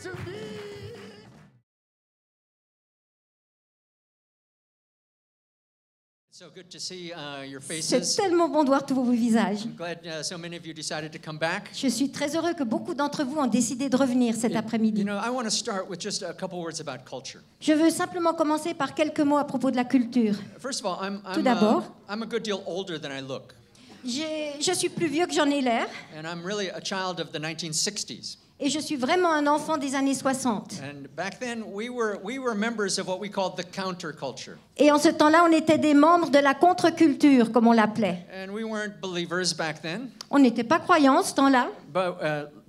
to me. So good to see your C'est faces. tellement bon de voir tous vos visages. I'm glad so many of you decided to come back. Je suis très heureux que beaucoup d'entre vous ont décidé de revenir cet après-midi. You know, I want to start with just a couple words about culture. Je veux simplement commencer par quelques mots à propos de la culture. First of all, Tout d'abord, I'm a good deal older than I look, je suis plus vieux que j'en ai l'air and I'm really a child of the 1960s. et je suis vraiment un enfant des années 60. And back then, we were members of what we called the counterculture, Et en ce temps-là, on était des membres de la contre-culture, comme on l'appelait. and we weren't believers back then, On n'était pas croyants en ce temps-là. but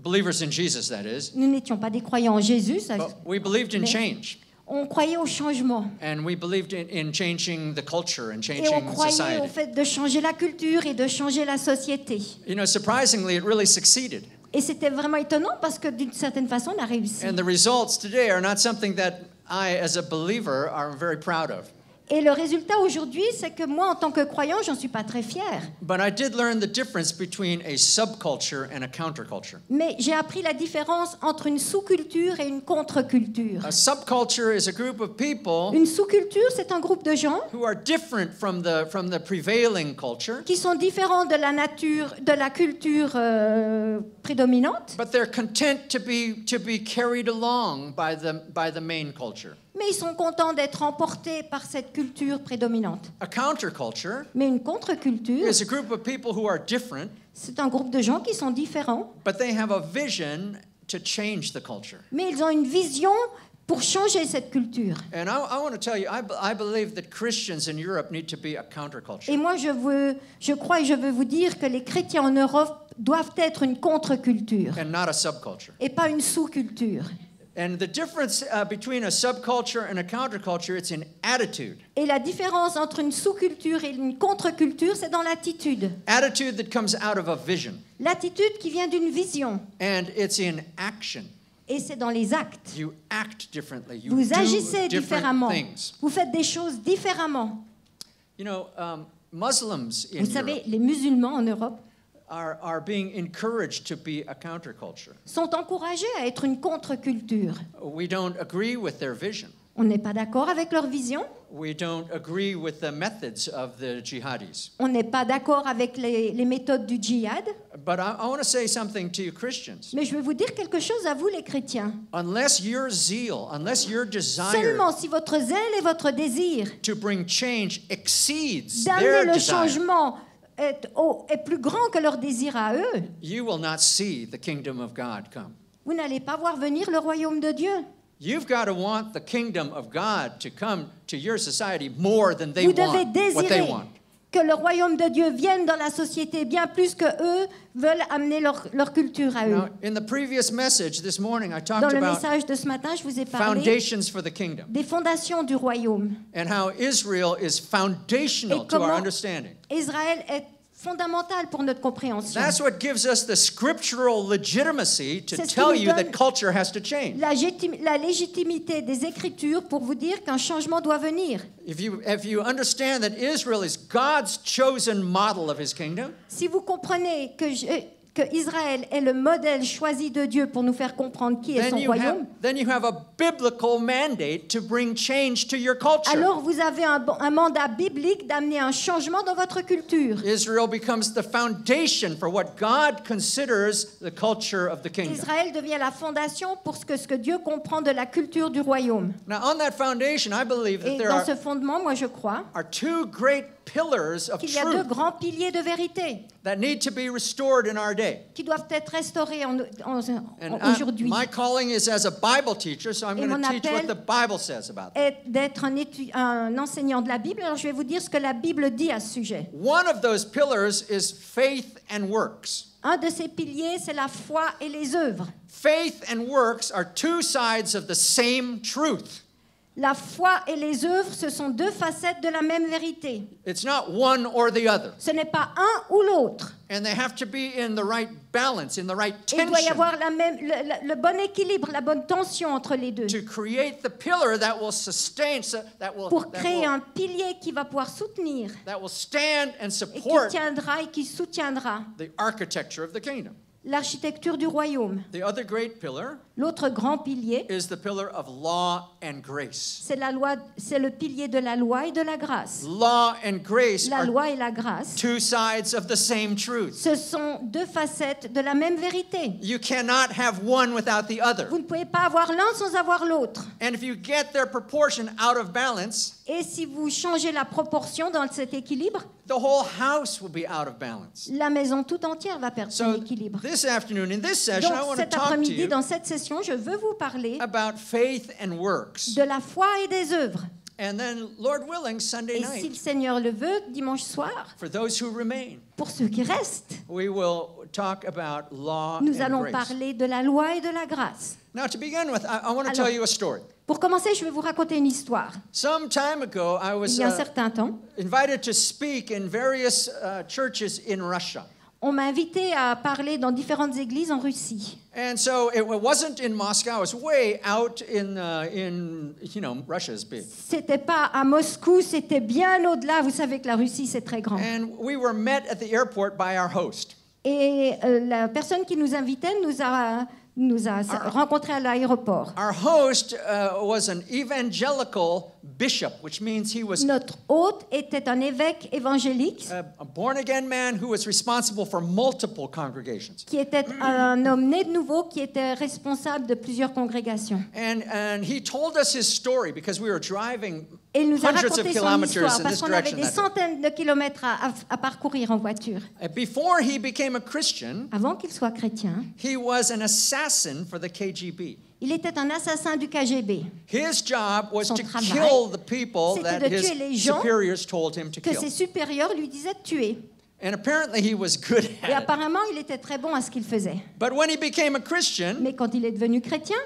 believers in Jesus, that is. Nous n'étions pas des croyants en Jésus. Ça, But we believed in Mais- change, on croyait au changement. and we believed in changing the culture and Et on changing croyait au society. fait de changer la culture et de changer la société. You know, surprisingly, it really succeeded. Et c'était vraiment étonnant parce que d'une certaine façon, on a réussi. And the results today are not something that I, as a believer, are very proud of. Et le résultat aujourd'hui, c'est que moi, en tant que croyant, j'en suis pas très fière. But I did learn the difference between a subculture and a counterculture. Mais j'ai appris la différence entre une sous-culture et une contre-culture. A subculture is a group of people Une sous-culture, c'est un groupe de gens who are different from the prevailing culture, qui sont différents de la nature, de la culture prédominante, but they're content to be carried along by the main culture. mais ils sont contents d'être emportés par cette culture prédominante. A counterculture Mais une contre-culture, is a group of people who are different, c'est un groupe de gens qui sont différents, but they have a vision to change the culture. mais ils ont une vision pour changer cette culture. And I want to tell you, I believe that Christians in Europe need to be a counterculture. Et moi, je crois et je veux vous dire que les chrétiens en Europe doivent être une contre-culture And not a subculture. et pas une sous-culture. And the difference between a subculture and a counterculture, it's in attitude. Et la différence entre une sous-culture et une contre-culture, c'est dans l'attitude. Attitude that comes out of a vision. L'attitude qui vient d'une vision. And it's in action. Et c'est dans les actes. You act differently. You Vous do agissez different différemment. things. Vous faites des choses différemment. You know, Muslims in Vous savez, Europe les musulmans en Europe are being encouraged to be a counterculture. sont encouragés à être une contre-culture. We don't agree with their vision. On n'est pas d'accord avec leur vision. We don't agree with the methods of the jihadis. On n'est pas d'accord avec les méthodes du djihad. But I want to say something to you Christians. Mais je vais vous dire quelque chose à vous, les chrétiens. Unless your zeal, unless your desire Seulement si votre zèle et votre désir to bring change exceeds d'amener their le desire, changement est plus grand que leur désir à eux, you will not see the kingdom of God come. vous n'allez pas voir venir le royaume de Dieu. You've got to want the kingdom of God to come to your society more than they Vous devez want what they désirer want. que le royaume de Dieu vienne dans la société bien plus que eux veulent amener leur culture à eux. Now, in the previous message this morning, I Dans talked le about message de ce matin, je vous ai parlé foundations for the kingdom des fondations du royaume. and how Israel is foundational Et to our comment understanding. Israël est fondamental pour notre compréhension. That's what gives us the scriptural legitimacy to C'est ce qui tell nous you donne that culture has to change. La légitimité des Écritures pour vous dire qu'un changement doit venir. If you understand that Israel is God's chosen model of his kingdom, Si vous comprenez que Israël est le modèle choisi de Dieu pour nous faire comprendre qui est son royaume, then you have a biblical mandate to bring change to your culture. alors vous avez un mandat biblique d'amener un changement dans votre culture. Israel becomes the foundation for what God considers the culture of the kingdom. Israël devient la fondation pour ce que Dieu comprend de la culture du royaume. Now, on that foundation, I believe that Et there dans ce fondement, moi je crois are two great pillars of qu'il y a deux truth grands piliers de vérité that need to be restored in our day. qui doivent être restaurés And aujourd'hui. my calling is as a Bible teacher, so I'm Et going mon to teach what appel the Bible says about that. Est d'être un enseignant de la Bible. Alors je vais vous dire ce que la Bible dit à ce sujet. One of those pillars is faith and works. Un de ces piliers, c'est la foi et les œuvres. Faith and works are two sides of the same truth. La foi et les œuvres, ce sont deux facettes de la même vérité. It's not one or the other. Ce n'est pas un ou l'autre. And they have to be in the right balance, in the right Il doit y tension avoir le bon équilibre, la bonne tension entre les deux to create the pillar that will sustain, pour créer un pilier qui va pouvoir soutenir that will stand and et qui support tiendra et qui soutiendra the architecture of the kingdom. l'architecture du royaume. The other great pillar L'autre grand pilier, is the pillar of law and grace. c'est la loi, c'est le pilier de la loi et de la grâce. Law and grace La are loi et la grâce, two sides of the same truth. ce sont deux facettes de la même vérité. You cannot have one without the other. Vous ne pouvez pas avoir l'un sans avoir l'autre. And if you get their proportion out of balance, Et si vous changez la proportion dans cet équilibre, the whole house will be out of balance. la maison tout entière va perdre son So équilibre. this afternoon, in this session, I Donc want to cet talk to après-midi, you dans cette session, je veux vous parler about faith and works. de la foi et des œuvres. And then, Lord willing, Sunday Et si le night, Seigneur le veut, dimanche soir, for those who remain, pour ceux qui restent, we will talk about law nous and allons grace. parler de la loi et de la grâce. Now, to begin with, I want to tell you a story. Pour commencer, je vais vous raconter une histoire. Some time ago, I Il was y a un certain temps, invited to speak in various churches in Russia. on m'a invité à parler dans différentes églises en Russie. And so it wasn't in Moscow. It was way out in Russia's big. C'était pas à Moscou, c'était bien au-delà. Vous savez que la Russie, c'est très grand. And we were met at the airport by our host. Et la personne qui nous invitait nous a rencontrés à l'aéroport. Our host was an evangelical bishop, which means he was Notre hôte était un évêque évangélique a born-again man who was responsible for multiple congregations. qui était un homme né de nouveau qui était responsable de plusieurs congrégations. And he told us his story because we were driving Et il nous a hundreds of raconté son kilometers histoire in parce this qu'on avait direction. des that day. centaines de kilomètres à parcourir en voiture. Before he became a Christian, Avant qu'il soit chrétien, he was an assassin for the KGB. il était un assassin du KGB. His job was Son to travail, kill the people c'était that de tuer his les gens superiors told him to Que kill. ses supérieurs lui disaient de tuer. And apparently he was good Et at it. apparemment, il était très bon à ce qu'il faisait. But when he became a Christian, Mais quand il est devenu chrétien,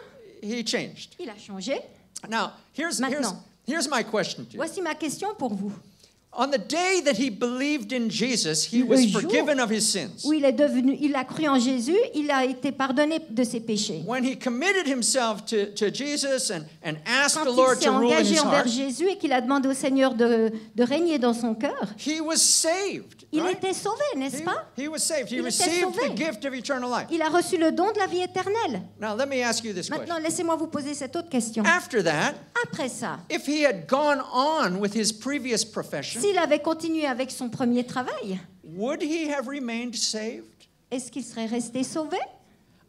he changed. il a changé. Now, here's my question to you. Voici ma question pour vous. On the day that he believed in Jesus, he Le was jour forgiven of his sins. Où il a cru en Jésus, il a été pardonné de ses péchés. When he committed himself to Jesus and asked the Quand Lord il s'est to rule in engagé his envers heart, Jésus et qu'il a demandé au Seigneur de régner dans son cœur, he was saved. il right? était sauvé, n'est-ce pas? He was saved. He Il était received sauvé. the gift of eternal life. Il a reçu le don de la vie éternelle. Now, let me ask you this Maintenant, question. laissez-moi vous poser cette autre question. After that, Après ça, if he had gone on with his previous profession, s'il avait continué avec son premier travail, would he have remained saved? est-ce qu'il serait resté sauvé?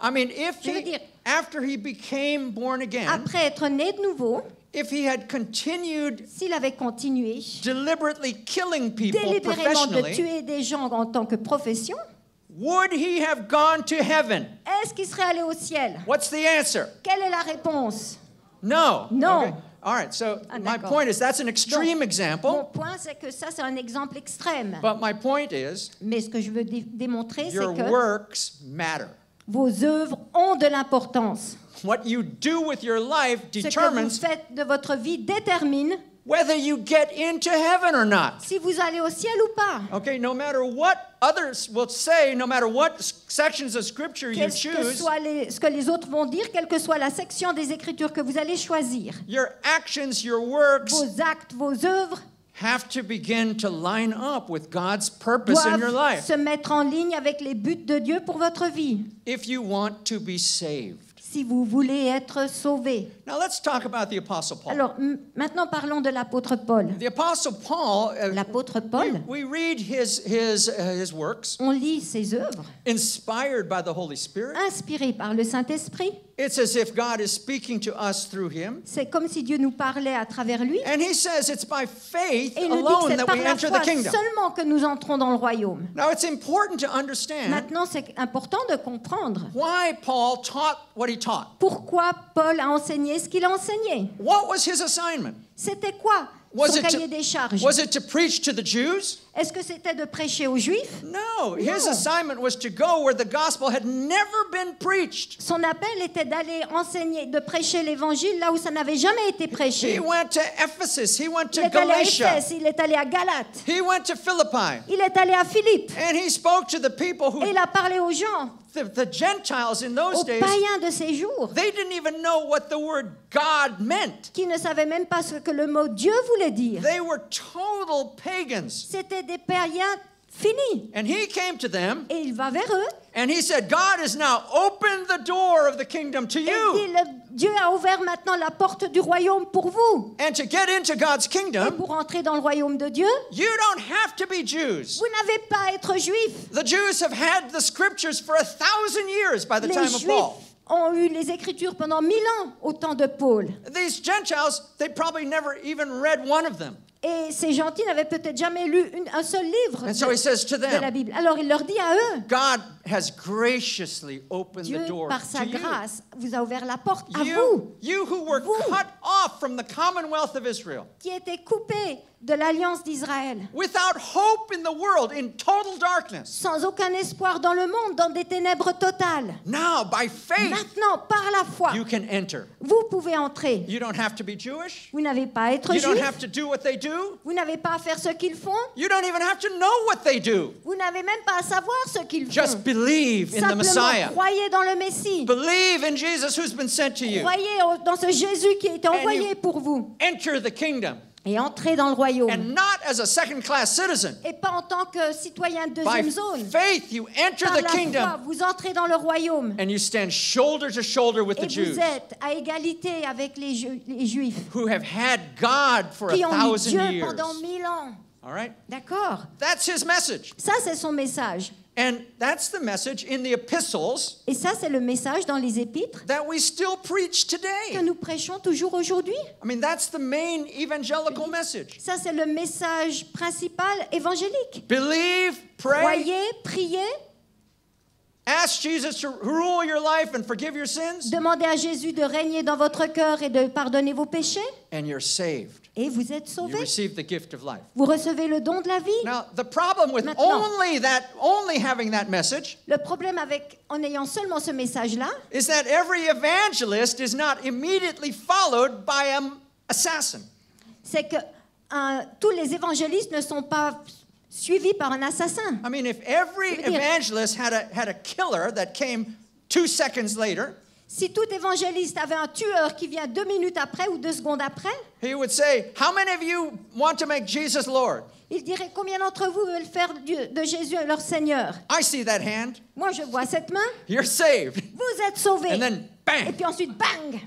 I mean, if Je veux dire- after he became born again, Après être né de nouveau, if he had continued s'il avait continué deliberately killing people délibérément de professionally, tuer des gens en tant que profession, would he have gone to heaven? est-ce qu'il serait allé au ciel? What's the answer? Quelle est la réponse? No. No. Okay. All right. So Ah, my d'accord. point is that's an extreme Mon example, point, c'est que ça, c'est un exemple extrême. but my point is Mais ce que je veux démontrer, c'est your que works matter. vos œuvres ont de l'importance. What you do with your life Ce que vous determines faites de votre vie détermine whether you get into heaven or not. si vous allez au ciel ou pas. Okay, no matter what others will say, no matter what sections of scripture you Qu'est-ce que choose, soit ce que les autres vont dire, quelle que soit la section des Écritures que vous allez choisir, your actions, your works vos actes, vos œuvres have to begin to line up with God's purpose in your doivent life se mettre en ligne avec les buts de Dieu pour votre vie, if you want to be saved. si vous voulez être sauvé. Now let's talk about the Apostle Paul. Alors, maintenant parlons de l'apôtre Paul. The Apostle Paul, L'apôtre Paul, we read his works on lit ses œuvres, inspired by the Holy Spirit. inspirées par le Saint-Esprit. It's as if God is speaking to us through him. C'est comme si Dieu nous parlait à travers lui. And he says it's by faith Et il nous dit que alone c'est that par we la enter foi the kingdom. seulement que nous entrons dans le royaume. Now it's important to understand Maintenant, c'est important de comprendre why Paul taught what he taught. pourquoi Paul a enseigné ce qu'il a enseigné. What was his assignment? C'était quoi Was son it cahier des charges? to preach to the Jews? Est-ce que c'était de prêcher aux Juifs? No, his No. assignment was to go where the gospel had never been preached. Son appel était d'aller enseigner, de prêcher l'évangile là où ça n'avait jamais été prêché. He went to Ephesus, he went Il to est allé à Galatia, Éphèse, il est allé à Galate, he went to Philippi, il est allé à Philippe and he spoke to the people who, et il a parlé aux gens, the Gentiles in those aux days, païens de ces jours, they didn't even know what the word God meant. qui ne savaient même pas ce que le mot Dieu voulait dire. They were total pagans. C'était des païens fini. And he came to them Et il va vers eux. and he said, God has now opened the door of the kingdom to Et il you. dit, Dieu a ouvert maintenant la porte du royaume pour vous. And to get into God's Et kingdom, pour entrer dans le royaume de Dieu, you don't have to be Jews. vous n'avez pas à être juif. The Jews have had the scriptures for 1,000 years by the Les time of juifs Paul. ont eu les Écritures pendant 1000 ans au temps de Paul. These Gentiles, they probably never even read one of them. Et ces gentils n'avaient peut-être jamais lu un seul livre And so he says to de la them, Bible. Alors il leur dit à eux, God has graciously opened Dieu, the door par sa to you. grâce, vous a ouvert la porte à vous, You who were Vous. cut off from the commonwealth of Israel, qui étaient coupés de l'alliance d'Israël, without hope in the world, in total darkness. sans aucun espoir dans le monde, dans des ténèbres totales. Now, by faith, Maintenant, par la foi, you can enter. vous pouvez entrer. You don't have to be Jewish. Vous n'avez pas à être You don't juif. have to do what they do. Vous n'avez pas à faire ce qu'ils font. You don't even have to know what they do. Vous n'avez même pas à savoir ce qu'ils Just font. believe in the Simplement, Messiah. croyez dans le Messie. Believe in Jesus who's been sent to you. Croyez dans ce Jésus qui a été envoyé pour vous. Enter the kingdom. Et entrez dans le royaume. And not as a second-class citizen. Et pas en tant que citoyen de By deuxième zone. faith, you enter Par the la foi, kingdom vous entrez dans le royaume. and you stand shoulder to shoulder with Et the vous Jews êtes à égalité avec les Juifs who have had God for qui ont eu 1,000 Dieu years. pendant 1000 ans. All right? D'accord? That's his message. Ça, c'est son message. And that's the message in the epistles Et ça, c'est le message dans les épîtres that we still preach que today. nous prêchons toujours aujourd'hui. I mean, that's the main evangelical message. Ça, c'est le message principal évangélique. Believe, pray, Croyez, priez, ask Jesus to rule your life and forgive your sins, demandez à Jésus de régner dans votre cœur et de pardonner vos péchés, and you're saved. et vous êtes You sauvés. receive the gift of life. Vous recevez le don de la vie. Now, the problem with Maintenant. only having that message Le problème en ayant seulement ce message-là, is that every evangelist is not immediately followed by an assassin. c'est que tous les évangélistes ne sont pas suivis par un assassin. I mean, if every Je veux dire- evangelist had a killer that came 2 seconds later, Si tout évangéliste avait un tueur qui vient 2 minutes après ou 2 secondes après, he would say, "How many of you want to make Jesus Lord?" il dirait combien d'entre vous veulent faire de Jésus leur Seigneur. I see that hand. Moi, je vois cette main. You're saved. Vous êtes sauvés. And then, bang. Et puis ensuite, bang.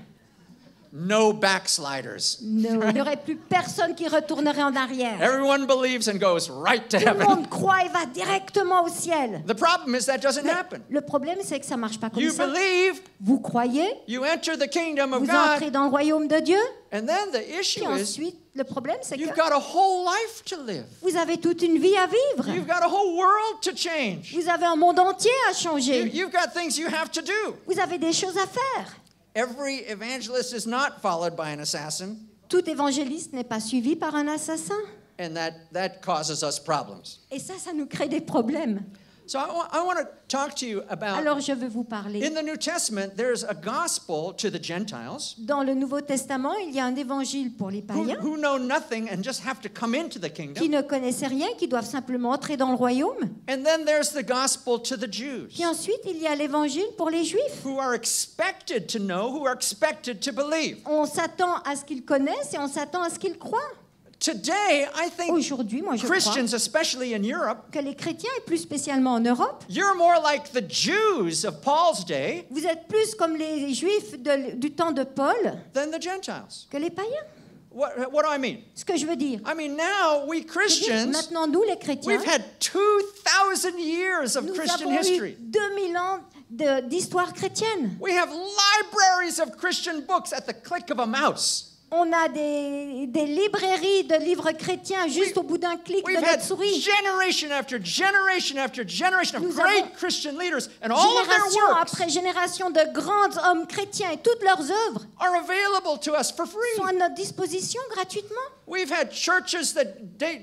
No backsliders. Non, il n'y aurait plus personne qui retournerait en arrière. Everyone believes and goes right to Tout le heaven. monde croit et va directement au ciel. The problem is that doesn't Mais happen. le problème, c'est que ça ne marche pas comme You ça. believe, Vous croyez, you enter the kingdom of vous entrez God, dans le royaume de Dieu, and then the et issue is ensuite, le problème, c'est que you've got a whole life to live. vous avez toute une vie à vivre. You've got a whole world to change. Vous avez un monde entier à changer. You've got things you have to do. Vous avez des choses à faire. Every evangelist is not followed by an assassin, Tout évangéliste n'est pas suivi par un assassin. and that causes us problems. Et ça nous crée des problèmes. So I want to talk to you about, Alors, je veux vous parler. in the New Testament, there's a gospel to the Gentiles Dans le Nouveau Testament, il y a un évangile pour les païens who know nothing and just have to come into the qui kingdom. ne connaissaient rien, qui doivent simplement entrer dans le royaume. And then there's the gospel to the Jews Puis ensuite, il y a l'évangile pour les juifs. who are expected to know, who are expected to believe. On s'attend à ce qu'ils connaissent et on s'attend à ce qu'ils croient. Today, I think Aujourd'hui, moi, je crois Christians, especially in Europe, que les chrétiens, et plus spécialement en Europe, you're more like the Jews of Paul's day vous êtes plus comme les juifs du temps de Paul than the Gentiles. que les païens. What do I mean? Ce que je veux dire, I mean, now we je veux dire, Christians, maintenant, nous, les chrétiens, we've had 2,000 years of nous Christian avons eu history. 2000 ans d'histoire chrétienne. We have libraries of Christian books at the click of a mouse. On a des librairies de livres chrétiens juste au bout d'un clic de We've had notre souris. generation after generation after generation of Nous great avons Christian leaders, and all of their Génération works après génération de grands hommes chrétiens et toutes leurs œuvres are available to us for free. sont à notre disposition gratuitement. We've had churches that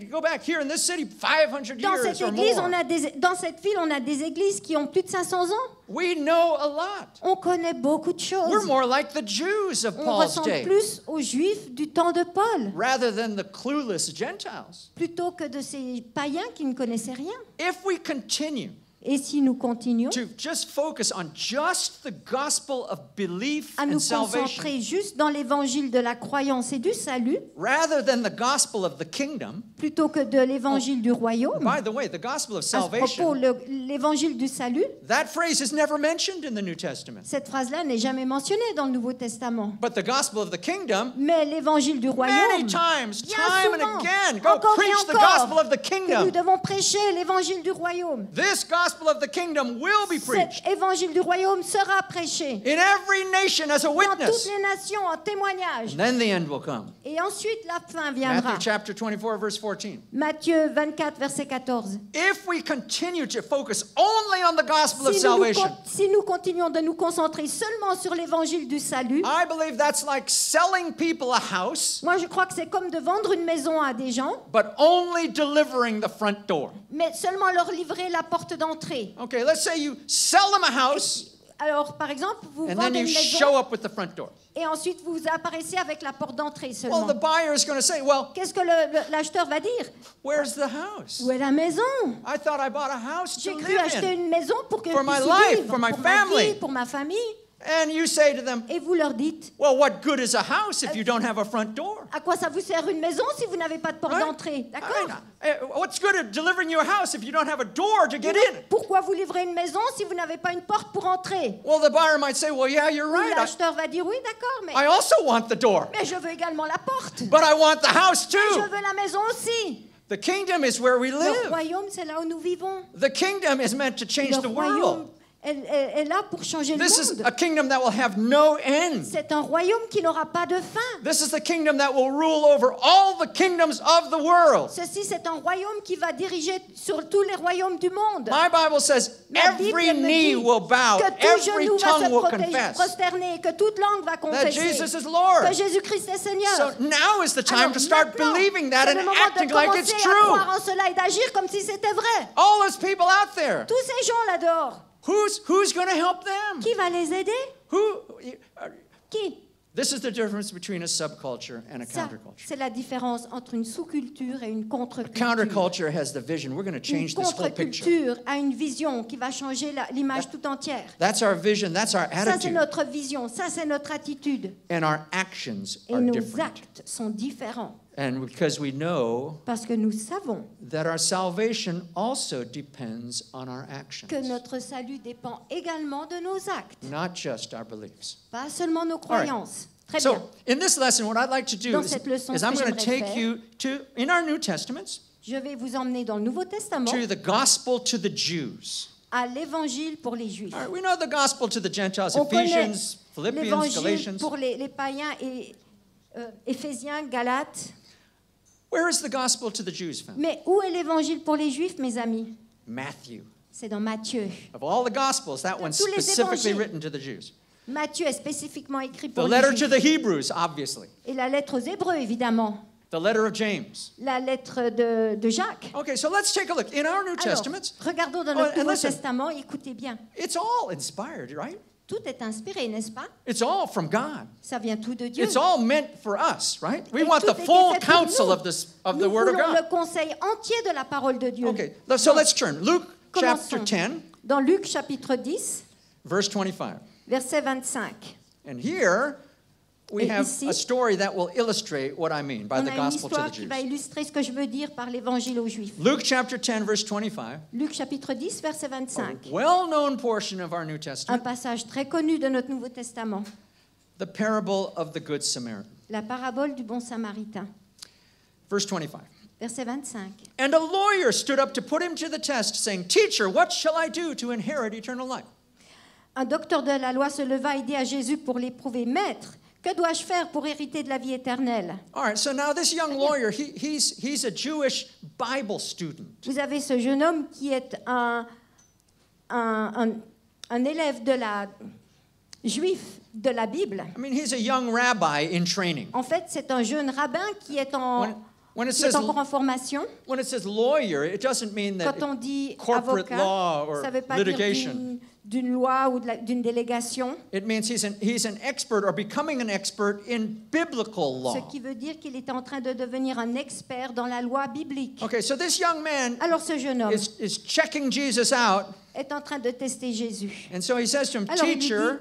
go back here in this city 500 Dans years cette or église, more. dans cette ville, on a des églises qui ont plus de 500 ans. We know a lot. On connaît beaucoup de We're choses. more like the Jews of On Paul's ressemble day plus aux Juifs du temps de Paul, rather than the clueless Gentiles. plutôt que de ces païens qui ne connaissaient rien. If we continue Et si nous continuons to just focus on just the gospel of belief à nous and salvation, concentrer juste dans l'évangile de la croyance et du salut, rather than the gospel of the kingdom. plutôt que de l'évangile du royaume. By the way, the gospel of À ce propos, salvation, l'évangile du salut, that phrase is never mentioned in the New Testament. cette phrase-là n'est jamais mentionnée dans le Nouveau Testament. But the gospel of the kingdom, Mais l'évangile du royaume, many times, bien time and souvent, again, go encore et preach the encore, gospel of the que nous kingdom. devons prêcher l'évangile du royaume. This gospel of the kingdom will be preached Cet évangile du royaume sera prêché in every nation as a dans toutes witness. les nations en témoignage. And then the end will come. Et ensuite, la fin viendra. Matthew chapter 24, verse 14. Matthieu 24, verset 14. If we continue to focus only on the gospel of salvation, Si nous continuons de nous concentrer seulement sur l'évangile du salut, I believe that's like selling people a house, moi je crois que c'est comme de vendre une maison à des gens, but only delivering the front door. mais seulement leur livrer la porte d'entrée. Okay, let's say you sell them a house, Alors, par exemple, vous and then vendez you une show maison up with the front door. et ensuite vous apparaissez avec la porte d'entrée Well, seulement. the buyer is going to say, well, Qu'est-ce que l'acheteur va dire? where's the house? Où est la maison? I thought I bought a house to J'ai cru live acheter in. une maison pour que For je my puisse y life, vivre, for my pour ma family. vie, pour ma famille. And you say to them, Et vous leur dites, well, what good is a house if you don't have a front door? à quoi ça vous sert une maison si vous n'avez pas de porte Right? d'entrée? D'accord? What's good at delivering you a house if you don't have a door to get in? Pourquoi vous livrez une maison si vous n'avez pas une porte pour entrer? Well, the buyer might say, well, yeah, you're right. L'acheteur va dire oui, d'accord, I also want the door, mais je veux également la porte. but I want the house Mais je too. veux la maison aussi. The kingdom is where we Le live. royaume, c'est là où nous vivons. The kingdom is meant to change Le the royaume world. est là pour changer le This is monde. a kingdom that will have no end. C'est un royaume qui n'aura pas de fin. This is the kingdom that will rule over all the kingdoms of the world. Ceci, c'est un royaume qui va diriger sur tous les royaumes du monde. My Bible says La Bible every me knee dit will bow, que tout every genou va tongue will se confess prosterner, que toute langue va that confesser Jesus is Lord. que Jésus-Christ est Seigneur. So now is the time Alors to start maintenant, believing that c'est and le moment acting de like commencer it's à true. croire en cela et d'agir comme si c'était vrai. All those people out there, Tous ces gens là dehors, who's going to help them? qui va les aider? Qui? This is the difference between a subculture and a Ça, counterculture. c'est la différence entre une sous-culture et une contre-culture. Counterculture has the vision. We're going to Une change this whole picture. contre-culture a une vision qui va changer l'image tout entière. That's our vision. That's our Ça, c'est attitude. notre vision, ça, c'est notre attitude. And our actions Et are nos different. actes sont différents And because we know parce que nous savons that our salvation also depends on our actions, que notre salut dépend également de nos actes, not just our beliefs. pas seulement nos croyances. Très bien. So, in this lesson, what I'd like to do Dans is cette leçon, I'm ce que going to j'aimerais take faire, you to, in our New Testaments, Je vais vous emmener dans le Nouveau Testament to the gospel to the Jews. à l'évangile pour les Juifs. All right, we know the gospel to the Gentiles, On connaît Ephesians, Philippians, l'évangile Galatians. pour les païens et Éphésiens, Galates. Where is the gospel to the Jews found? Mais où est l'évangile pour les Juifs, mes amis? Matthew. C'est dans Matthieu. Of all the gospels, that one's tous les specifically évangiles. written to the Jews. Matthieu est spécifiquement écrit The pour letter les to Juifs. the Hebrews, obviously. Et la lettre aux Hébreux, évidemment. The letter of James. La lettre de Jacques. Okay, so let's take a look. In our New Alors, Testaments, regardons dans Oh, notre and Nouveau listen. Testament, écoutez bien. it's all inspired, right? Tout est inspiré, n'est-ce pas? It's all from God. Ça vient tout de Dieu. It's all meant for us, right? We Et want tout the est full fait pour counsel nous. of the Nous Word of voulons God. le conseil entier de la parole de Dieu. Okay, so let's turn. Luke chapter Commençons. 10, Dans Luc chapitre 10, verse 25. verset 25. And here we Et have ici, a story that will illustrate what I mean by On the a une gospel to histoire the qui Jews. va illustrer ce que je veux dire par l'évangile aux Juifs. Luke chapter 10, verse 25, Luc chapitre 10, verset 25. well-known portion of our New Un Testament, passage très connu de notre Nouveau Testament. the parable of the Good Samaritan. La parabole du bon samaritain. Verse 25. Verset 25. And a lawyer stood up to put him to the test, saying, Teacher, what shall I do to inherit eternal life? Un docteur de la loi se leva et dit à Jésus pour l'éprouver, Maître, que dois-je faire pour hériter de la vie éternelle? All right, so now this young lawyer, he's a Jewish Bible student. Vous avez ce jeune homme qui est un élève de la juif de la Bible. I mean, he's a young rabbi in training. En fait, c'est un jeune rabbin qui est, When it qui est says encore en formation. lawyer, it doesn't mean that Quand on dit corporate avocat, law or ça ne veut pas litigation. dire d'une loi ou d'une délégation. It means he's an expert or becoming an expert in biblical law. Ce qui veut dire qu'il est en train de devenir un expert dans la loi biblique. Okay, so this young man Alors ce jeune homme is checking Jesus out, est en train de tester Jésus. and so he says to him, Alors, il lui "Teacher,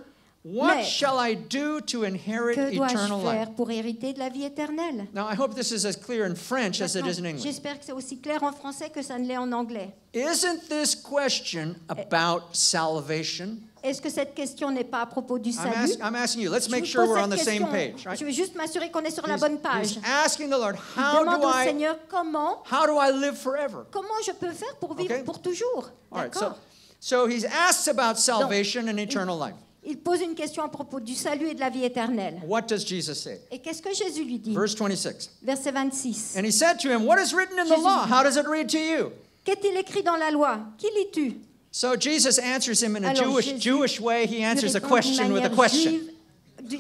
dit, what Maître, shall I do to inherit Que dois-je eternal life?" faire pour hériter de la vie éternelle? Now, I hope this is as clear in French as it is in Maintenant, English. j'espère que c'est aussi clair en français que ça ne l'est en anglais. Isn't this question about salvation? Est-ce que cette question n'est pas à propos du salut? I'm asking you. Let's Je make vous sure pose we're on cette the same question. page, right? Je veux juste m'assurer qu'on est sur la He's- bonne he's page. asking the Lord, Il how demande do au I Seigneur comment live forever? je peux faire pour vivre Okay. pour toujours. All right, D'accord? so he's asked about salvation and eternal life. Il pose une question à propos du salut et de la vie éternelle. What does Jesus say? Et qu'est-ce que Jésus lui dit? Verse 26. Verset 26. And he said to him, "What is written in the Jésus law? dit- How does it read to you?" Qu'est-il écrit dans la loi? Qui lis-tu? So Jesus answers him in a Alors, Jewish way. He Il answers a répond d'une question with a manière question. juive.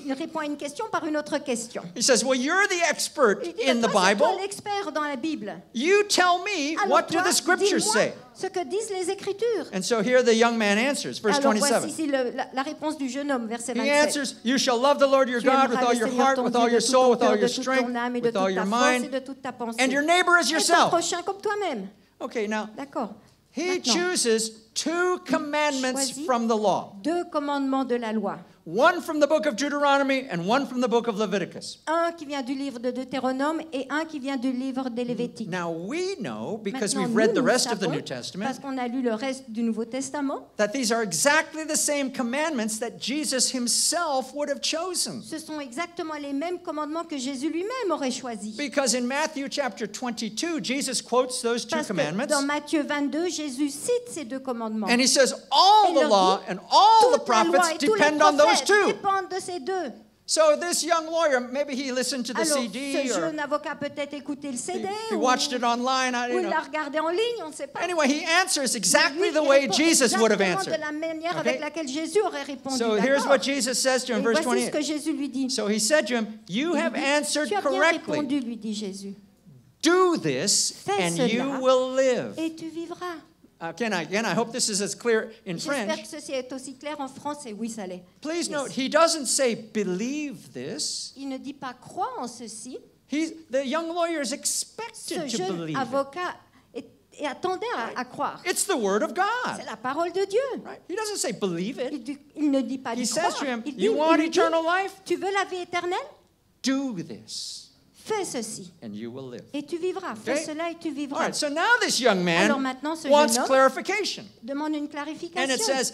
Il répond à une question par une autre question. He says, "Well, you're the expert Il dit, in mais the toi, c'est toi Bible. l'expert dans la Bible. You tell me, Alors what do toi, the scriptures dis-moi say?" ce que disent les Écritures. And so here the young man answers, verse Alors 27. voici ici la réponse du jeune homme, verset He 27. answers, "You shall love the Lord your Tu God aimeras with all le your Seigneur heart, ton with Dieu all de your tout soul, ton with all cœur, your de toute strength, ton âme et de with all toute your ta force et mind, de toute ta pensée. and your neighbor as Et ton yourself." prochain comme toi-même. Okay, now D'accord. he Maintenant, chooses two commandments choisit from the law. 2 commandements de la loi. One from the book of Deuteronomy and one from the book of Leviticus. Un qui vient du livre de Deutéronome et un qui vient du livre des Lévitiques. Now we know, because Maintenant, we've read the nous rest of the savons, New Testament, parce qu'on a lu le reste du Nouveau Testament, that these are exactly the same commandments that Jesus himself would have chosen. ce sont exactement les mêmes commandements que Jésus lui-même aurait choisis. Because in Matthew chapter 22, Jesus quotes those two Parce que commandments. dans Matthieu 22, Jésus cite ces 2 commandements. And he says all Et the leur law dit, and all the toute la loi prophets et tous les depend on those prophètes two. dépendent de ces 2. So this young lawyer, maybe he listened to the Alors, CD ce or jeune avocat peut-être écouté le CD he watched it online. ou il l'a regardé en ligne, on ne sait pas. Anyway, he answers exactly Lui, the il way répond Jesus would have exactement answered. de la manière Okay? avec laquelle Jésus aurait répondu. So here's D'accord. what Jesus says to him, Et verse voici ce 28. que Jésus lui dit. So he said to him, "You have Il dit, answered tu as bien correctly. répondu, lui dit Jésus, Do this, Fais and cela, you will live." et tu vivras. Again, I hope this is as clear in J'espère French. que ceci est aussi clair en français. Oui, ça l'est. Please Yes. note, he doesn't say believe this. Il ne dit pas crois en ceci. The young lawyer is expected Ce to jeune believe it. avocat et attendait à croire. It's the word of God. C'est la parole de Dieu. Right? He doesn't say believe it. Il ne dit pas He du says croire. to him, Il dit, "You want il lui dit, eternal life? tu veux la vie éternelle? Do this, Fais ceci and you will live." et tu vivras. Okay. Fais cela et tu All vivras. right, so now this young Alors man maintenant, ce wants jeune homme clarification. demande une And it clarification. says,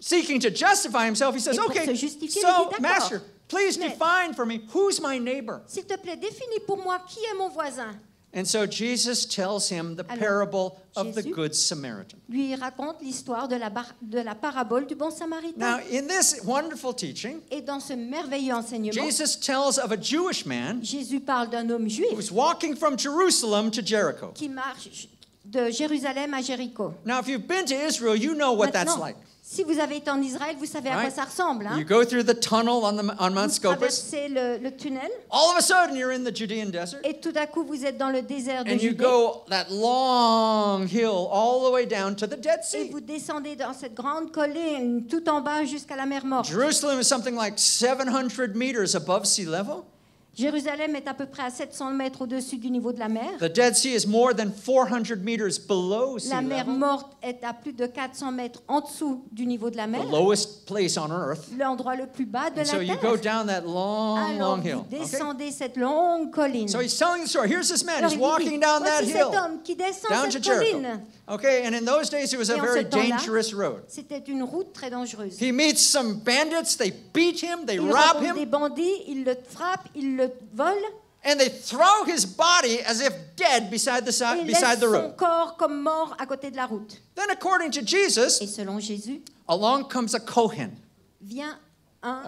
seeking to justify himself, he says, Et pour "Okay, se justifier, so, il dit, d'accord. master, please Mais- define for me who's my neighbor." S'il te plaît, définis pour moi qui est mon voisin. And so Jesus tells him the Alors, parable of the Jésus Good Samaritan. Lui raconte l'histoire de la parabole du bon samaritain. Now, in this wonderful teaching, Et dans ce merveilleux enseignement, Jesus tells of a Jewish man Jésus parle d'un homme juif who's walking from Jerusalem to Jericho. qui marche de Jérusalem à Jéricho. Now, if you've been to Israel, you know what that's Maintenant, like. si vous avez été en Israël, vous savez à quoi Right? ça ressemble. Hein? You go through the tunnel on Mount Vous Scopus. traversez le tunnel All of a sudden, you're in the Judean desert. et tout à coup, vous êtes dans le désert de And you Judée go that long hill all the way down to the Dead et Sea. vous descendez dans cette grande colline tout en bas jusqu'à la mer Morte. Jerusalem is something like 700 meters above sea level. Jérusalem est à peu près à 700 mètres au-dessus du niveau de la mer. The Dead Sea is more than 400 meters below sea La mer level. Morte est à plus de 400 mètres en dessous du niveau de la mer, The lowest place on earth. l'endroit le plus bas de And so la you go terre. down that long, Alors long hill. vous Okay? descendez cette longue colline. So he's telling the story. Here's this man. Alors, He's il lui dit, walking down that voici hill, cet homme qui descend down to cette Jericho. colline. Okay, and in those days it was a Et en very ce temps-là, dangerous road. C'était une route très dangereuse. He meets some bandits. They beat him. They Il rob rencontre des him, bandits, ils le frappent, ils le volent, and they throw his body as if dead beside et ils beside laissent the son road. corps comme mort à côté de la route. Then, according to Et Jesus, selon Jésus, along comes a Kohen, vient un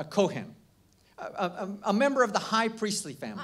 a member of the high priestly family.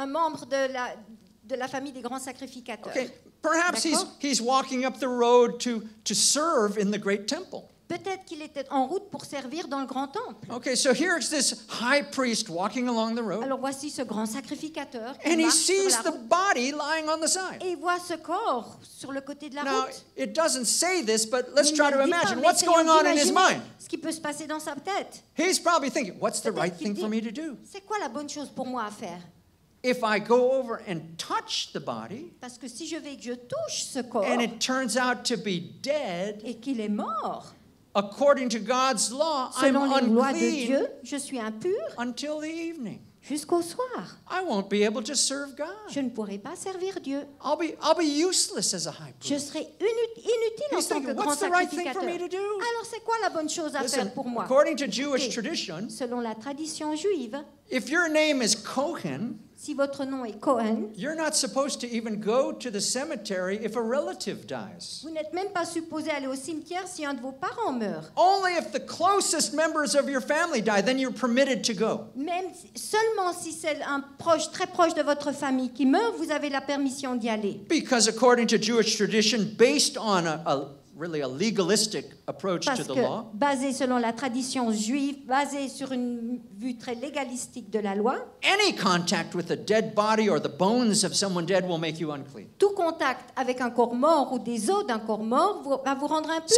membre de la famille des grands sacrificateurs. Okay, perhaps D'accord. he's walking up the road to serve in the great temple. Peut-être qu'il était en route pour servir dans le grand temple. Okay, so here's this high priest walking along the road, Alors voici ce grand sacrificateur qui and he marche sur sees la the route, body lying on the side. et il voit ce corps sur le côté de la Now, route. it doesn't say this, but let's Il try ne to le dit pas, imagine mais what's essayons going on in his d'imaginer mind. ce qui peut se passer dans sa tête. He's probably thinking, what's the Peut-être right qu'il thing for dit, me to do? c'est quoi la bonne chose pour moi à faire? If I go over and touch the body, Parce que si je vais et que je touche ce corps and it turns out to be dead, et qu'il est mort, according to God's law, I'm selon les lois de unclean Dieu, je suis impur until the evening. jusqu'au soir. I won't be able to serve God. Je ne pourrai pas servir Dieu. I'll be useless as a high Je priest. serai inutile en He's tant que thinking, grand what's the right thing sacrificateur. for me to do? Alors c'est quoi la bonne chose à Listen, faire pour moi? according to Jewish Écoutez, tradition, selon la tradition juive, if your name is Cohen, si votre nom est Cohen, you're not supposed to even go to the cemetery if a relative dies. vous n'êtes même pas supposé aller au cimetière si un de vos parents meurt. Only if the closest members of your family die, then you're permitted to go. Même seulement si c'est un proche, très proche de votre famille qui meurt, vous avez la permission d'y aller. Because according to Jewish tradition, based on really a legalistic approach Parce to the que, law, basé selon la tradition juive, basé sur une vue très légalistique de la loi, any contact with a dead body or the bones of someone dead will make you unclean. tout contact avec un corps mort ou des os d'un corps mort va vous rendre impur.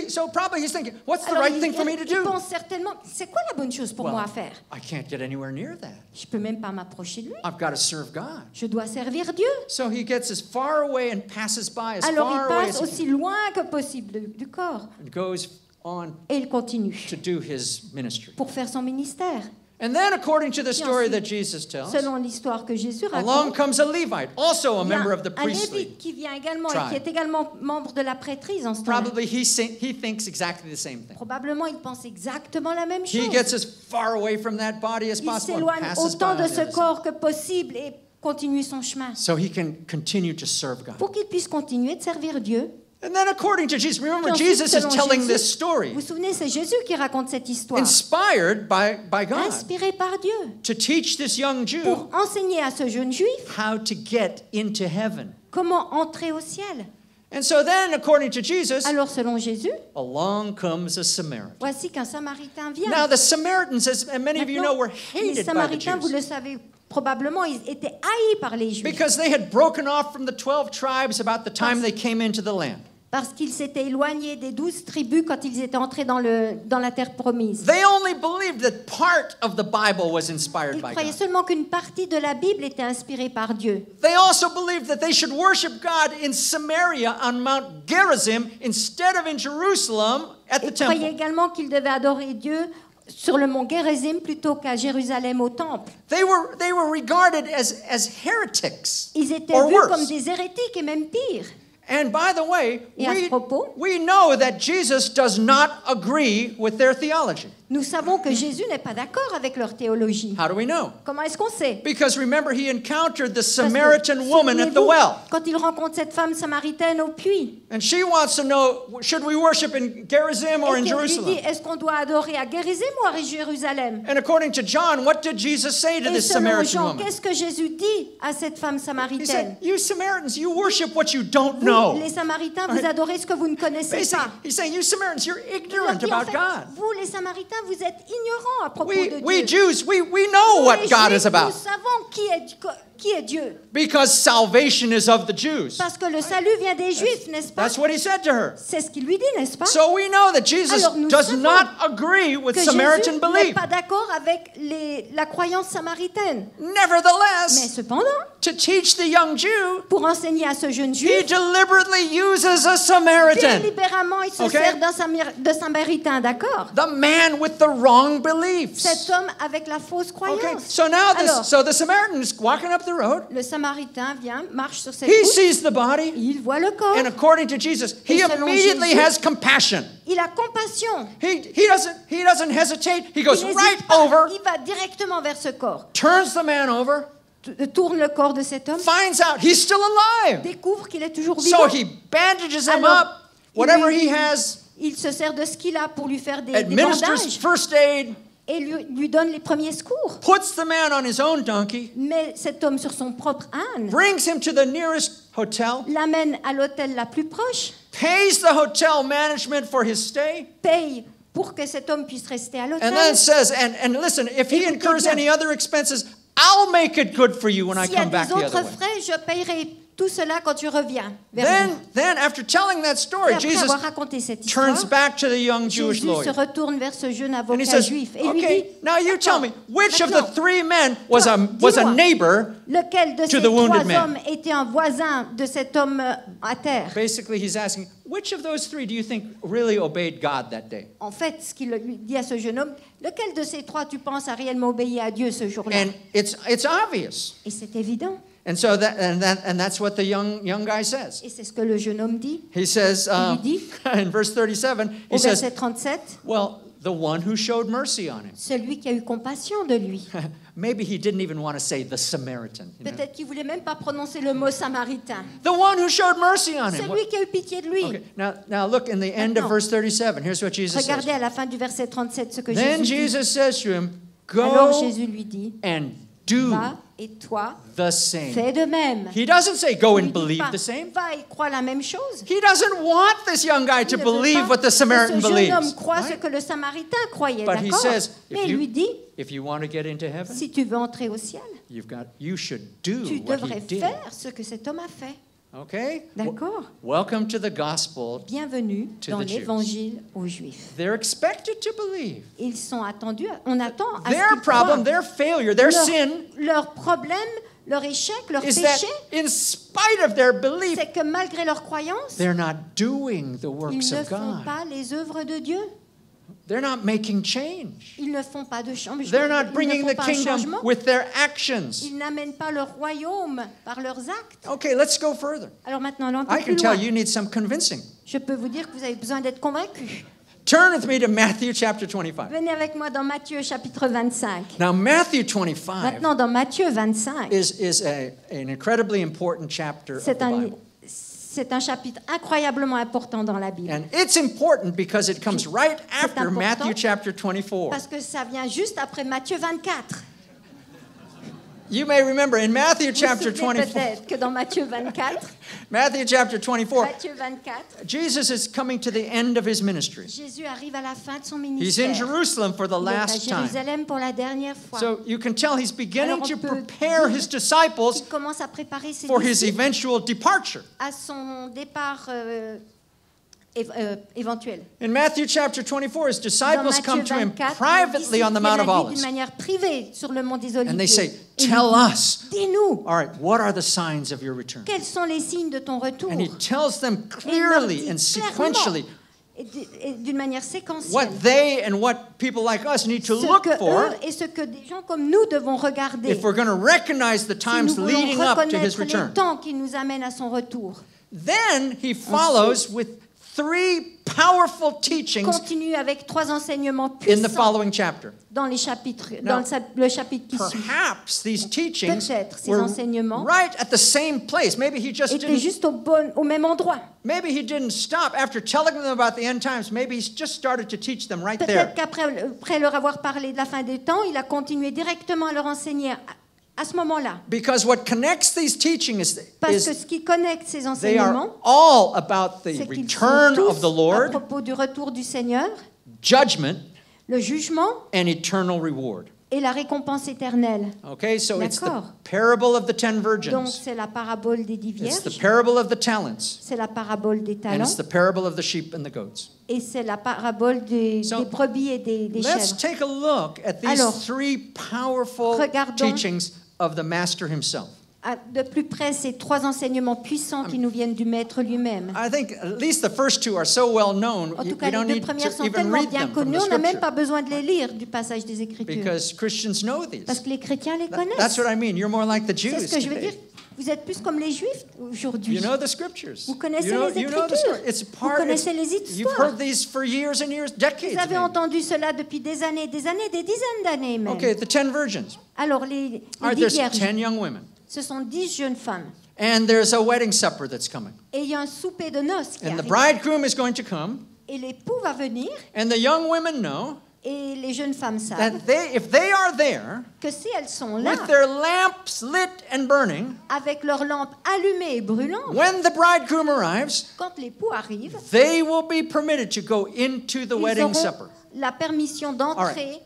So probably he's thinking, what's the Alors, right thing for me to il do? pense certainement, c'est quoi la bonne chose pour moi à faire? I can't get anywhere near that. Je peux même pas m'approcher de lui. I've got to serve God. Je dois servir Dieu. So he gets as far away and passes by as Alors far il away passe as he aussi loin que possible du corps and goes on et il continue to do his ministry. pour faire son ministère. And then, according to the story ensuite, that Jesus tells, Selon l'histoire que Jésus along raconte, comes a Levite, also a il y a member of the un priestly. lévite qui vient également et tribe. qui est également membre de la prêtrise en ce temps-là. Probably he thinks exactly the same thing. Probablement, il pense exactement la même chose. He gets as far away from that body as Il possible and s'éloigne passes by autant on de the ce other side. corps que possible et continue son chemin So he can continue to serve God. pour qu'il puisse continuer de servir Dieu. And then according to Jesus, remember Puis ensuite, Jesus is selon telling Jésus, this story, Vous vous souvenez, c'est Jésus qui raconte cette histoire, inspired by God, inspiré par Dieu, to teach this young Jew pour enseigner à ce jeune juif how to get into heaven. comment entrer au ciel. And so then, according to Jesus, Alors, selon Jésus, along comes a Samaritan. voici qu'un Samaritain vient. Now, the Samaritans, as many of you know, Maintenant, were les hated by the Samaritains, vous Jews le savez probablement, ils étaient haïs par les Juifs because they had broken off from the 12 tribes about the time they came into the land. parce qu'ils s'étaient éloignés des 12 tribus quand ils étaient entrés dans la terre promise. They only believed that part of the Bible was inspired Ils by croyaient God. seulement qu'une partie de la Bible était inspirée par Dieu. They also believed that they should worship God in Samaria on Mount Gerizim instead of in Jerusalem at the Ils croyaient temple. également qu'ils devaient adorer Dieu sur le mont Gérizim plutôt qu'à Jérusalem au temple. They were regarded as heretics Ils étaient or vus worse. comme des hérétiques et même pire. And by the way, Et à ce propos, we know that Jesus does not agree with their theology. nous savons que Jésus n'est pas d'accord avec leur théologie. How do we know? Comment est-ce qu'on sait? Because remember, he encountered the Parce que, Samaritan woman at the souvenez-vous, well. quand il rencontre cette femme samaritaine au puits, And she wants to know, should we worship in Gerizim or et in qu'elle lui dit, Jerusalem? est-ce qu'on doit adorer à Gérizim ou à Jérusalem? And according to John, what did Jesus say to Et this selon Samaritan Jean, woman? qu'est-ce que Jésus dit à cette femme He samaritaine? said, you Samaritans, you worship what you don't Vous, know. les Samaritains, vous Right. adorez ce que vous ne connaissez pas. He's saying, you Samaritans, you're Il leur ignorant dit, en about fait, God. vous, les Samaritains, vous êtes ignorants à propos de We Dieu. Jews, we know Nous, what les God Juifs, is about nous savons qui est Dieu. because salvation is of the Jews. Parce que le salut vient des Juifs, n'est-ce pas? That's what he said to her. C'est ce qu'il lui dit, n'est-ce pas? So we know that Jesus Alors, nous does savons not agree with Que Samaritan Jésus n'est belief. pas d'accord avec la croyance samaritaine. Mais Nevertheless, cependant, to teach the young Jew, pour enseigner à ce jeune he juif, deliberately uses a Samaritan, délibérément, il se Okay. sert de Samaritain, d'accord? the man with the wrong beliefs. Cet homme avec la fausse croyance. Okay, so now Alors, the Samaritan is walking up the road. le Samaritain vient, marche sur cette He route, sees the body, il voit le corps, and according to Jesus, he Et selon immediately Jésus, has compassion. il a compassion. He doesn't hesitate. He goes Il n'hésite right pas, over, il va directement vers ce corps, turns the man over, tourne le corps de cet homme, finds out he's still alive. découvre qu'il est toujours vivant. So he bandages him Alors, up, whatever il he has, Il se sert de ce qu'il a pour lui faire des administers bandages first aid, et lui donne les premiers secours. puts the man on his own donkey, Met cet homme sur son propre âne, brings him to the nearest hotel, l'amène à l'hôtel la plus proche, pays the hotel management for his stay, paye pour que cet homme puisse rester à and l'hôtel. then says, and listen, if he Écoutez incurs bien. any other expenses, I'll make it good for you when I S'il y a come back des the autres other way. frais, je payerai tout cela quand tu reviens vers vous. Then after telling that Et story, après Jesus avoir raconté cette histoire, turns back to the young Jewish Jésus se lawyer. retourne vers ce jeune And he avocat says, juif et lui dit, okay, now you tell me, which of the maintenant, three men was a dis-moi, neighbor? lequel de to ces the wounded trois man? hommes était un voisin de cet homme à terre? Basically, he's asking, which of those three do you think really obeyed God that day? En fait, ce qu'il lui dit à ce jeune homme, lequel de ces trois tu penses a réellement obéi à Dieu ce jour-là? And it's obvious. Et c'est évident. And so that's what the young guy says. Et c'est ce que le jeune homme dit. He says Il dit, in verse 37, he Au says, verset 37, well, the one who showed mercy on him. celui qui a eu compassion de lui. Maybe he didn't even want to say the Samaritan. You know? Peut-être qu'il voulait même pas prononcer le mot samaritain. The one who showed mercy on him. Celui qui a eu pitié de lui. Okay, now look in the end of Maintenant, verse 37. Here's what Jesus Regardez says. à la fin du verset 37 ce que Then Jésus dit. Jesus says to him, Alors go Jésus lui dit, and do va et toi, the same. fais de même. He doesn't say go Il and lui dit believe pas, the same. va et crois la même chose. He doesn't want this young guy to Il ne veut believe pas what the que Samaritan ce jeune homme believes. croit ce Right? que le Samaritain croyait, But he d'accord? says, Mais il lui dit, if you want to get into heaven, si tu veux entrer au ciel, you should do tu what he devrais did. faire ce que cet homme a fait. Okay? D'accord? Welcome to the gospel. Bienvenue To dans the Jews. l'évangile aux Juifs. They're expected to believe. Ils sont attendus, on attend à ce Their qu'ils croient. problem, their failure, their sin Leur problème, leur échec, leur is that péché, in spite of their belief, c'est que malgré leur croyance, they're not doing the ils works ne of font God. pas les œuvres de Dieu. They're not making change. Ils ne font pas de changement. They're Ils not ne bringing font the pas un kingdom changement. with their actions. Ils n'amènent pas le royaume par leurs actes. Okay, let's go further. Alors maintenant, allons un peu I plus can tell loin. you need some convincing. Je peux vous dire que vous avez besoin d'être convaincus. Turn with me to Matthew chapter 25. Venez avec moi dans Matthieu chapitre 25. Now, Matthew 25 Maintenant, dans Matthieu 25, is an incredibly important chapter of the c'est Bible. un chapitre incroyablement important dans la Bible. And it's important because it comes right after important Matthew chapter 24. Parce que ça vient juste après Matthieu 24. You may remember in Matthew Vous chapter vous souvenez 24, peut-être que dans Matthieu 24, Matthew chapter 24, Matthieu 24, Jesus is coming to the end of his ministry. Jésus arrive à la fin de son He's in ministère. Jerusalem for the Il est à last time. Jérusalem pour la dernière fois. So you can tell he's beginning Alors, to on peut prepare dire his disciples Il commence à préparer ses for his disciples eventual departure. à son départ éventuel. In Matthew chapter 24, his Dans disciples come Matthieu to him 24, privately on the Mount of d'une Olives. manière privée sur le mont des Oliviers. And they say, Et il tell dit, us, dis-nous, all right, what are the signs of your return? quels sont les signes de ton retour? And he tells them Et il leur clearly dit and clairement, sequentially et d'une manière séquentielle, what they and what people like us need to ce look que for eux et ce que des gens comme nous devons regarder if we're going to recognize the si nous times voulons leading up to his reconnaître les return. temps qui nous amènent à son retour. Then he follows with three powerful teachings Continue avec 3 enseignements in the puissants following chapter. dans les chapitres, Now, dans le chapitre qui suit. Perhaps these teachings Peut-être ces were enseignements right at the same place. Maybe he just Était didn't. juste au même endroit. Maybe he didn't stop after telling them about the end times. Maybe he just started to teach them right there. Peut-être qu'après leur avoir parlé de la fin des temps, il a continué directement à leur enseigner à ce moment-là. Because what connects these teachings Parce que is ce qui connecte ces they are enseignements, all about the c'est qu'ils sont return of tous the à Lord, propos du retour du Seigneur, judgment, le jugement and eternal reward. et la récompense éternelle. Okay, so it's the D'accord. parable of the 10 Donc virgins. c'est la parabole des 10 It's the vierges, parable of the talents. c'est la parabole des And talents it's the parable of the sheep and the goats. et c'est la parabole des So, brebis et des Let's chèvres. take a look at these Alors, three powerful regardons- teachings of the Master himself. De plus près, ces 3 enseignements puissants qui nous viennent du Maître lui-même. I think at least the first two are so well known, En tout we cas, don't les 2 need premières to sont even tellement read bien them from connues, the on n'a même scripture. pas besoin de les lire du passage des Écritures. Because Christians know Parce these. que les chrétiens les connaissent. That's what I mean. You're more like the C'est Jews ce que je veux dire. today. Vous êtes plus comme les Juifs aujourd'hui. You know the scriptures. Vous connaissez You know, les you know the Écritures. story. It's Vous part. connaissez les You've histoires. heard these for years and years, decades. Vous avez maybe. entendu cela depuis des années, des dizaines d'années même. Okay, the 10 virgins. Alors, les All right, 10 there's vierges, 10 young women, ce sont 10 jeunes femmes. and there's a wedding supper that's coming, Et il y a un souper de noces qui and the arrive. bridegroom is going to come, Et l'époux va venir, and the young women know Et les jeunes femmes savent that if they are there que si elles sont là, with their lamps lit and burning, avec leurs lampes allumées et brûlantes, when the bridegroom arrives, quand l'époux arrive, they will be permitted to go into the ils wedding auront supper. la permission d'entrer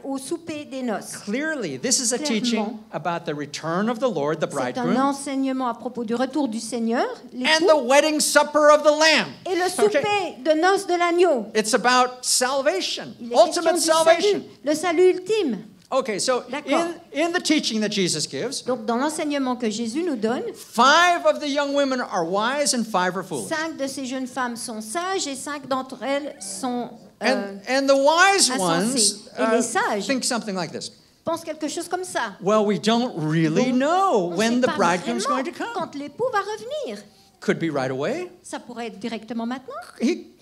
au souper des noces. Clearly, this is a Clairement. teaching about the return of the Lord, the C'est un bridegroom, enseignement à propos du retour du Seigneur, and l'époux, the wedding supper of the Lamb. et le souper Okay. de noces de l'agneau. It's about salvation, Il est question ultimate du salvation. salut, le salut ultime. Okay, so D'accord. in the teaching that Jesus gives, Donc dans l'enseignement que Jésus nous donne, 5 of the young women are wise and 5 are foolish. 5 de ces jeunes femmes sont sages et 5 d'entre elles sont And the wise insensées. ones Et les sages think something like this. pensent quelque chose comme ça. Well, we don't really Donc, know on when sait the pas bridegroom's vraiment going to come. quand l'époux va revenir. Could be right away, Ça pourrait être directement maintenant.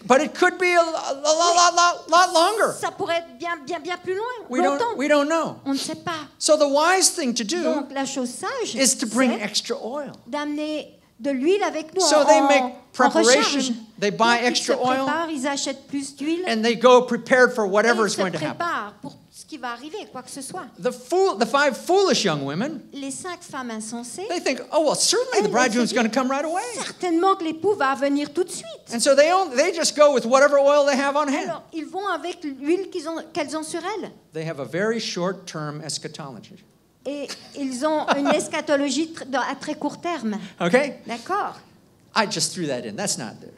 but it could be a lot longer. Ça pourrait être bien plus loin, We longtemps. don't know. On ne sait pas. So the wise thing to do Donc la chose sage, is to bring c'est extra oil. d'amener de l'huile avec nous So they make en preparation, recharge. they buy Donc, extra ils se oil, préparent, ils achètent plus d'huile and they go prepared for et whatever ils is se going to happen. préparent pour ce qui va arriver, quoi que ce soit. The 5 foolish young women, Les 5 femmes insensées, they think, oh, well, certainly the bridegroom's going to come right away. certainement que l'époux va venir tout de suite. And so they just go with whatever oil they have on hand. Alors, ils vont avec l'huile qu'elles ont sur elles. They have a very short-term eschatology. Et ils ont une eschatologie à très court terme. Okay? D'accord? I just threw that in. That's not there.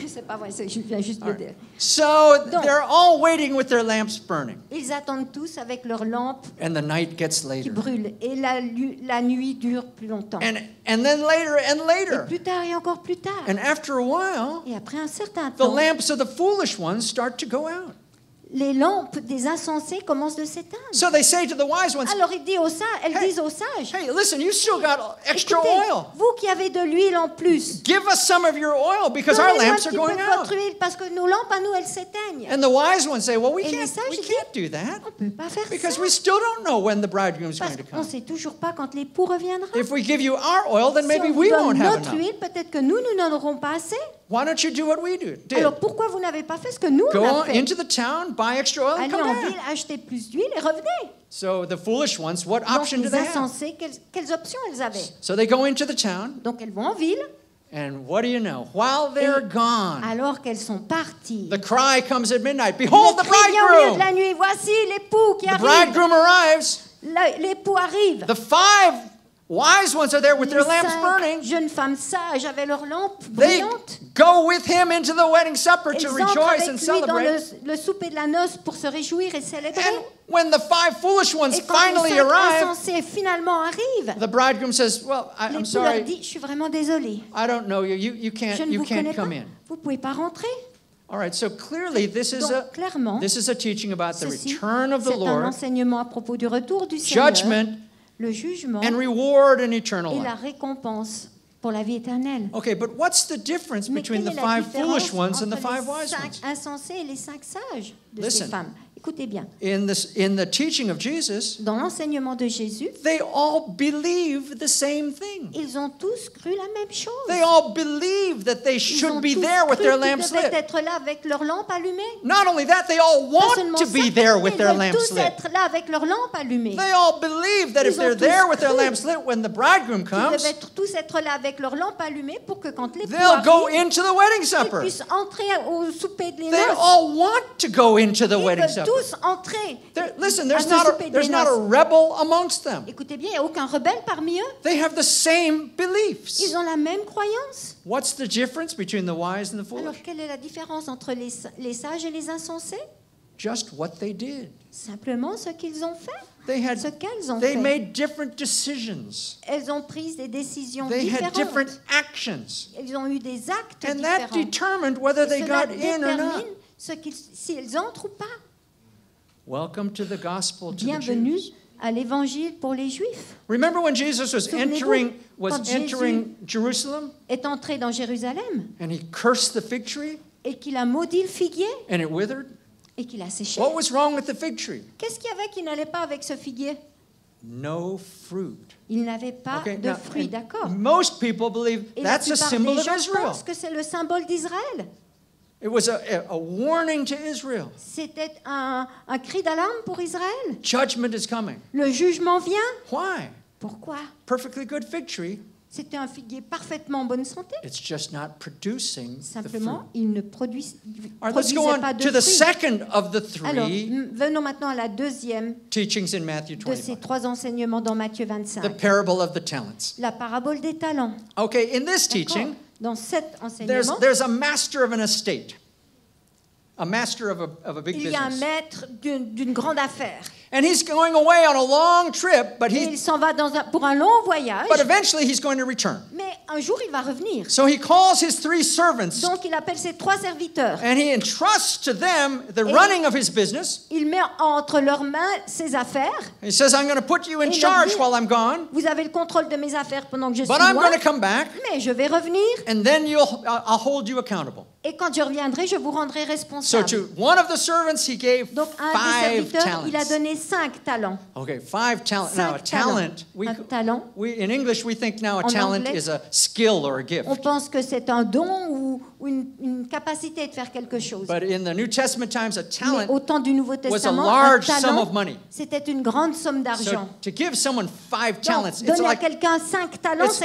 C'est pas vrai, je viens juste de le dire. So Donc- they're all waiting with their lamps burning. Ils attendent tous avec leurs lampes And the night gets qui later. brûlent. Et la nuit dure plus longtemps. And then later and Et later. plus tard et encore plus tard. And after a while, Et après un certain the temps, lamps of the foolish ones start to go out. les lampes des insensés commencent de s'éteindre. So they say to the wise ones, Alors elles disent aux sages, hey, listen, you still got extra écoutez, oil. vous qui avez de l'huile en plus, Give us some of your oil because our donnez-moi un lamps are petit peu going de out. votre huile parce que nos lampes à nous, elles s'éteignent. And the wise ones say, well, we Et les can't sages do that On ne peut pas faire because ça. we still don't know when the bridegroom's Parce going to qu'on ne come. sait toujours pas quand l'époux reviendra. If we give you our oil, then Si maybe on vous we donne won't have notre enough. huile, peut-être que nous n'en aurons pas assez. Why don't you do what we did? Alors pourquoi vous n'avez pas fait ce que nous on Go a fait? into the town, buy extra oil, and Allez come en back. ville, achetez plus d'huile et revenez. So the foolish ones, what Donc option do les they have? insensés, quelles options elles avaient? So they go into the town, Donc elles vont en ville, and what do you know? While they're gone, alors qu'elles sont parties. the cry comes at midnight. Le Behold the cri vient au milieu de bridegroom! la nuit, voici l'époux qui The arrive. bridegroom arrives. L'époux arrive. The 5 wise ones are there with their Les lamps 5 burning. jeunes femmes sages avaient leurs lampes They brillantes. go with him into the wedding supper Elles to entrent rejoice avec and lui dans celebrate. le souper de la noce pour se réjouir et célébrer. And when the 5 foolish ones Et quand les finally 5 arrive, insensés finalement arrivent, the bridegroom says, well, I'm l'époux leur sorry, dit, je suis vraiment désolé. I don't know you. You Je can't ne vous connais pas. come in. Vous ne pouvez pas rentrer. All right, so clearly this is Donc, clairement, a teaching about the ceci, return of the c'est un Lord, enseignement à propos du retour du Seigneur, judgment, le jugement and reward in eternal et la life. récompense pour la vie éternelle. Okay, but what's the difference Mais between quelle the est la 5 foolish différence ones and the entre 5 les wise 5 ones? insensés et les 5 sages de Listen. ces femmes? Écoutez bien, In the teaching of Jesus, dans l'enseignement de Jésus, they all believe the same thing. ils ont tous cru la même chose. They all believe that they Ils should ont be tous there with cru their qu'ils lamps devaient lit. être là avec leurs lampes allumées. Not only that, they all Pas want seulement to ça, be there with ils their veulent lamps tous lit. être là avec leurs lampes allumées. They all believe that if Ils ont they're tous there with their cru lamps lit when the bridegroom Ils comes, devaient tous être là avec leurs lampes allumées pour que quand l'époux they'll go arrive, into the wedding ils supper. puissent entrer au souper de They noces. all want to go into the Ils wedding veulent supper. tous entrer. Listen, à there's ce not souper there's des not a noces. rebel amongst them. Écoutez bien, il n'y a aucun rebelle parmi eux. They have the same beliefs. Ils ont la même croyance. What's the difference between the wise and the Alors, foolish? quelle est la différence entre les sages et les insensés? Just what they did. Simplement ce qu'ils ont fait. Ce They qu'elles ont they fait. made different decisions. Elles ont pris des décisions They had différentes. different actions. Elles ont eu des actes And that différents. determined whether Et they cela got in or not. détermine si elles entrent ou pas. Welcome to the gospel to the Bienvenue Jews. à l'évangile pour les Juifs. Remember when Jesus was Souvenez-vous, quand entering Jerusalem Est entré dans Jérusalem and he cursed the fig tree et qu'il a maudit le figuier and it withered? et qu'il a séché. What was wrong with the fig tree? Qu'est-ce qu'il y avait qui n'allait pas avec ce figuier? No fruit. Il n'avait pas Okay, de now, fruits, and d'accord. most people believe Et la that's a plupart symbol des of gens Israel. pensent que c'est le symbole d'Israël. It was a warning to Israel. C'était un cri d'alarme pour Israël. Judgment is coming. Le jugement vient. Why? Pourquoi? Perfectly good fig tree. C'était un figuier parfaitement en bonne santé. It's just not producing the fruit. Simplement, il ne produisait All right, let's go on pas de to the fruits. second of the Alors, three venons maintenant à la deuxième teachings in Matthew de ces 25. 3 enseignements dans Matthieu The 25. parable of the talents. La parabole des talents. Okay, in this D'accord? teaching, Dans cet enseignement, there's a master of an estate. A master of a big il y a un business. maître d'une grande affaire. And he's going away on a long trip, but Et il s'en va pour un long voyage, eventually he's going to return. mais un jour il va revenir. So he calls his 3 servants Donc il appelle ses 3 serviteurs. and he entrusts to them the running of his business. Il met entre leurs mains ses affaires. He says, I'm going to put you in Et il charge leur dit, while I'm gone, Vous avez le contrôle de mes affaires pendant que je suis but I'm loin, going to come back, mais je vais revenir. and then I'll hold you accountable. Et quand je reviendrai, je vous rendrai So responsable. to one of the servants, he gave Donc un des 5 serviteurs, il a talents. donné 5 talents. Okay, 5 talents. Now, a 5 talents. talent, Un talent. in English, we think now a En talent anglais, is a skill or a gift. On pense que c'est un don ou une capacité de faire quelque chose. But in the New Testament times, a Mais talent au temps du Nouveau was a Testament, un large sum talent, of money. c'était une grande somme d'argent. So to give someone 5 Donc, talents, it's donner à like quelqu'un 5 talents, it's-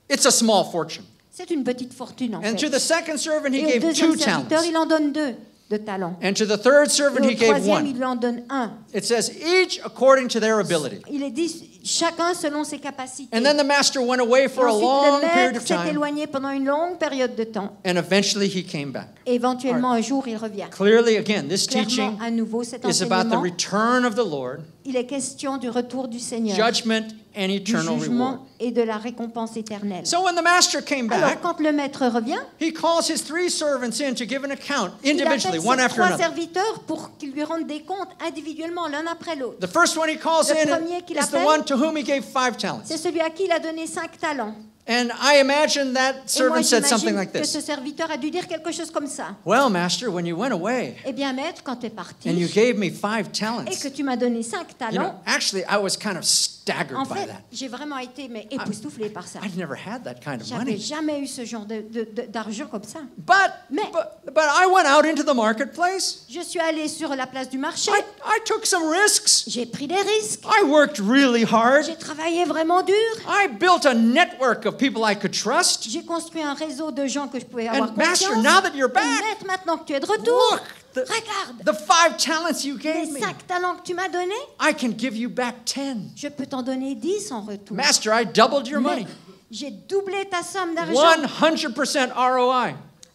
c'est a small fortune. c'est une petite fortune en And fait. to the second servant, he Et au gave 2 deuxième serviteur, talents. il en donne 2 de talents. And to the third Et servant, au he gave troisième, 1. il lui en donne 1. It says, each according to their ability. Il est dit chacun selon ses capacités. And then the master went away for Et a ensuite, long le period maître of s'est time, éloigné pendant une longue période de temps. and eventually he came back. Et éventuellement, un jour, il revient. Clearly, again, this Clairement, teaching à nouveau, cet is about the enseignement, return of the Lord, il est question du retour du Seigneur, judgment, and du eternal reward. jugement et de la récompense éternelle. So when the master came Alors, back, quand le maître revient, he calls his 3 servants in to give an account il appelle individually, ses one after 3 another. serviteurs pour qu'ils lui rendent des comptes individuellement, l'un après l'autre. The first one he calls Le in premier qu'il is the appelle, one to whom he gave 5 talents. C'est celui à qui il a donné 5 talents. And I imagine that Et moi, servant said something j'imagine like que ce this. serviteur a dû dire quelque chose comme ça. Well, master, when you went away Eh bien, maître, quand tu es parti and you gave me 5 et talents, que tu m'as donné 5 you know, talents, actually, I was kind of staggered en by fait, that. j'ai vraiment été époustouflé par ça. I'd never had that kind of J'avais money. jamais eu ce genre d'argent comme ça. But I went out into the marketplace. Je suis allée sur la place du marché. I took some risks. J'ai pris des risques. I worked really hard. J'ai travaillé vraiment dur. I built a network of people I could trust. J'ai construit un réseau de gens que je pouvais avoir And master, confiance. now that you're Et back, maître, maintenant que tu es de retour, look, regarde, the 5 talents you les gave me, 5 talents que tu m'as donnés, I can give you back 10. je peux t'en donner 10 en retour. Master, I doubled your money. Maître, j'ai doublé ta somme d'argent, 100% ROI.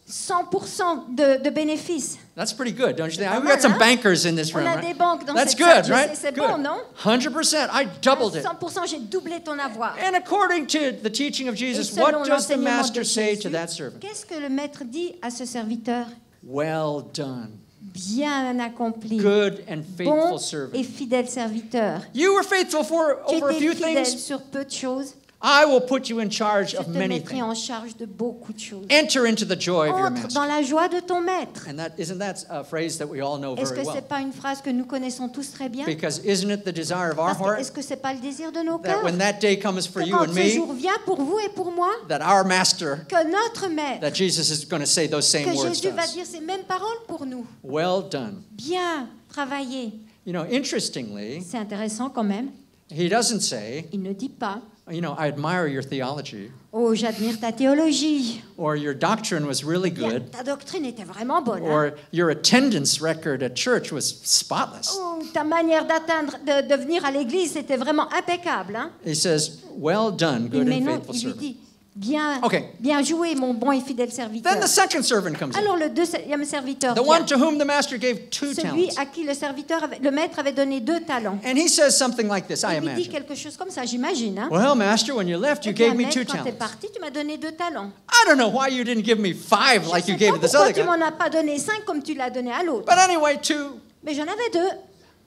100% de bénéfices. That's pretty good, don't you think? pas We got mal, some hein? bankers in this On room, a des right? banques dans That's cette good, salle, right? c'est Good. bon, non? 100%, I doubled it. 100%, j'ai doublé ton avoir. And according to the teaching of Et Jesus, selon what does the l'enseignement master de say Jésus, to that servant? qu'est-ce que le maître dit à ce serviteur? Well done, Bien accompli, good and faithful bon servant. et fidèle serviteur. You were faithful for Tu over a étais few fidèle things. sur peu de choses, I will put you in charge je of te many mettrai things. en charge de beaucoup de choses. Enter into the joy of your Entre master. dans la joie de ton maître. And isn't that a phrase that we all know Est-ce very que ce well? n'est pas une phrase que nous connaissons tous très bien? Because isn't it the desire of our Parce que heart est-ce que ce n'est pas le désir de nos that cœurs? when that day comes for Que you quand and ce me, jour vient pour vous et pour moi, that our master, que notre maître, that Jesus is going to say those same que words Jésus to va us. dire ces mêmes paroles pour nous. Well done. Bien travaillé. You know, interestingly, C'est intéressant quand même. he doesn't say, Il ne dit pas you know, I admire your theology, oh, j'admire ta théologie. or your doctrine was really Bien, good, ta doctrine était vraiment bonne. Hein? or your attendance record at church was spotless. Oh, ta manière de venir à l'église, c'était vraiment impeccable. Hein? He says, well done, good Mais and non, faithful il lui servant. dit bien, Okay. bien joué, mon bon et fidèle serviteur. Then the second servant comes in, Alors le deuxième serviteur the vient, one to whom the master gave 2 celui talents. à qui le maître avait donné 2 talents. And he says something like this, I Il lui dit imagine. quelque chose comme ça, j'imagine. Hein? Well, master, when you left, you Eh bien, gave me maître, 2 quand tu es talents. parti, tu m'as donné 2 talents. I don't know why you didn't give me 5 Je like sais you gave pas to this pourquoi other tu guy. m'en as pas donné 5 comme tu l'as donné à l'autre. But anyway, 2. Mais j'en avais 2.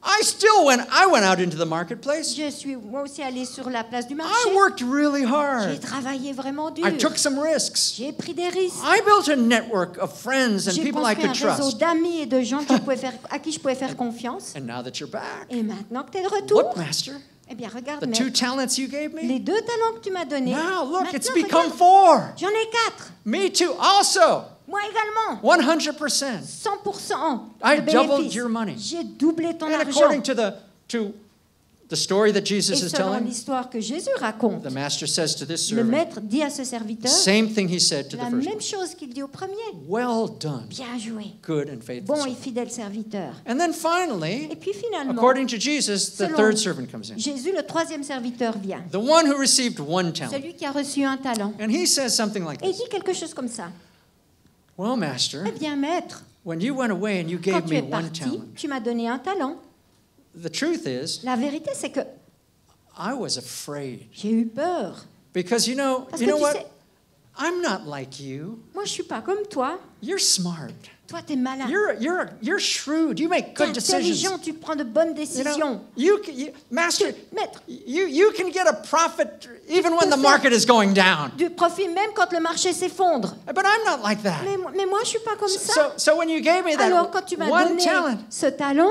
I went out into the marketplace. Je suis moi aussi allée sur la place du marché. I worked really J'ai hard. travaillé vraiment dur. I took some risks. J'ai pris des risques. I built a network of friends and J'ai people I construit could un réseau trust. d'amis et de gens à qui je pouvais faire confiance. And now that you're back, Et maintenant que tu es de retour, look, master, eh bien regarde, the maître, 2 talents you gave me, les 2 talents que tu m'as donnés. now look, it's maintenant, become regarde, 4. j'en ai 4. Me too, also. Moi également. 100%. 100% I de doubled bénéfice. your money. J'ai doublé ton And argent. according to the story that Jesus Et is selon telling, l'histoire que Jésus raconte, the master says to this le servant, maître dit à ce serviteur same thing he said to the la first même one. chose qu'il dit au premier. Well done, Bien joué. good and faithful Bon et servant. fidèle serviteur. And then Et finally, puis finalement, according to Jesus, the selon third servant comes in. Jésus, le troisième serviteur vient. The one who received one talent. Celui qui a reçu un talent. And he says something like Et il this. dit quelque chose comme ça. Well, master, Eh bien, maître, when you went away and you quand gave tu me es one parti, talent, tu m'as donné un talent. the truth is, La vérité, c'est que I was afraid. j'ai eu peur. Because Parce que tu what? sais, I'm not like you. moi, je suis pas comme toi. You're smart. Toi, tu es malin. You're shrewd. You make Tu es good decisions. intelligent, tu prends de bonnes You décisions. know, master, Maître, you can get a profit even when peux the faire- market is going down. du profit même quand le marché s'effondre. But I'm not like that. Mais moi, je suis pas comme ça. So when you gave me Alors, that quand tu m'as one donné talent, ce talent,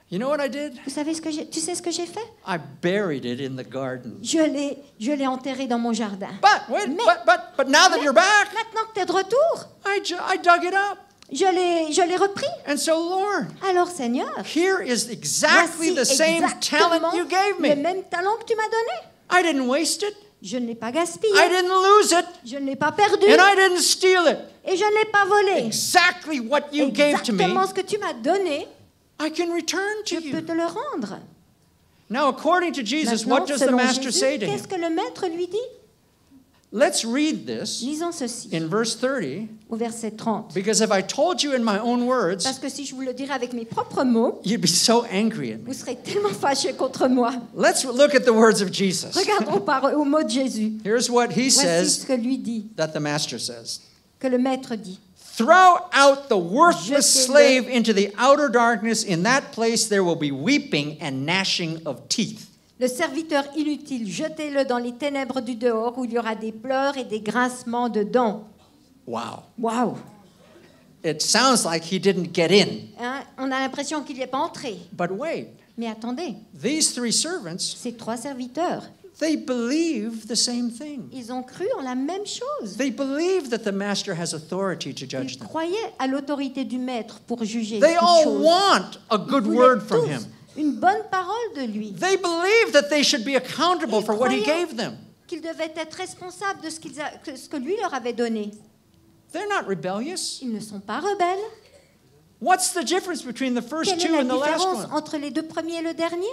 you know what I did? tu sais ce que j'ai fait? I buried it in the garden. Je l'ai enterré dans mon jardin. But now that Mais you're back, maintenant que tu es de retour, I dug it up. je l'ai repris. And so, Lord, Alors, Seigneur, here is exactly voici the same talent exactement you gave le me. même talent que tu m'as donné. I didn't waste it. Je ne l'ai pas gaspillé. I didn't lose it. Je ne l'ai pas perdu. And I didn't steal it. Et je ne l'ai pas volé. Exactly what you gave to me, Exactement ce que tu m'as donné, I can return je to peux you. te le rendre. Now, according to Jesus, Maintenant, what does the selon master Jésus, say to him? qu'est-ce que le maître lui dit? Let's read this Lisons ceci in verse 30, au verset 30. because if I told you in my own words, Parce que si je vous le dirais avec mes propres mots, you'd be so angry at me. vous serez tellement fâchés contre moi. Let's look at the words of Jesus. Regardons aux mots de Jésus. Here's what he Voici says ce que lui dit, that the master says. que le maître dit. Throw out the worthless Jetez-le. slave into the outer darkness. In that place there will be weeping and gnashing of teeth. Le serviteur inutile, jetez-le dans les ténèbres du dehors où il y aura des pleurs et des grincements de dents. Wow. Waouh! It sounds like he didn't get in. Hein, on a l'impression qu'il n'est pas entré. But wait, Mais attendez, these three servants, ces trois serviteurs, they believe the same thing. ils ont cru en la même chose. They believe that the master has authority to judge Ils them. croyaient à l'autorité du maître pour juger They toutes all choses. want a good Ils voulaient word from tous him. une bonne parole de lui. They believe that they should be accountable Ils for what he croyaient gave them. qu'ils devaient être responsables de ce que lui leur avait donné. They're not rebellious. Ils ne sont pas rebelles. What's the difference between the first Quelle est two la and the last différence one? entre les deux premiers et le dernier?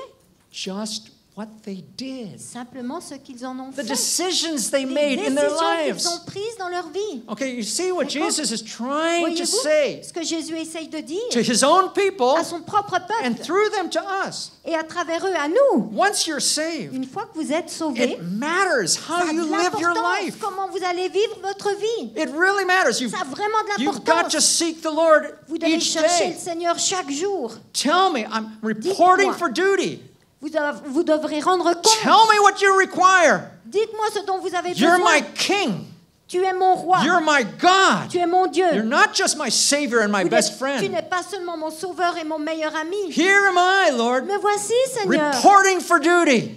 Just what they did. Simplement ce qu'ils en ont The fait. decisions they Les made in their décisions lives. qu'ils ont prises dans leur vie. Okay, you see what D'accord. Jesus is trying to Voyez-vous say ce que Jésus essaye de dire to his own people à son propre and peuple through them to us. et à travers eux à nous. Once you're saved, Une fois que vous êtes sauvés, it matters ça how a you de live your l'importance life. comment vous allez vivre votre vie. It really matters. Ça a vraiment de You've got l'importance. to seek the Lord Vous devez each chercher le day. Seigneur chaque jour. Tell me, I'm reporting Dites-moi. for duty. Vous devrez rendre Tell compte. me what you require. Dites-moi ce dont vous avez You're besoin. my king. Tu es mon roi. You're my God. Tu es mon Dieu. You're not just my savior and my best Tu friend. n'es pas seulement mon sauveur et mon meilleur ami. Here am I, Lord, Me voici, Seigneur, reporting for duty.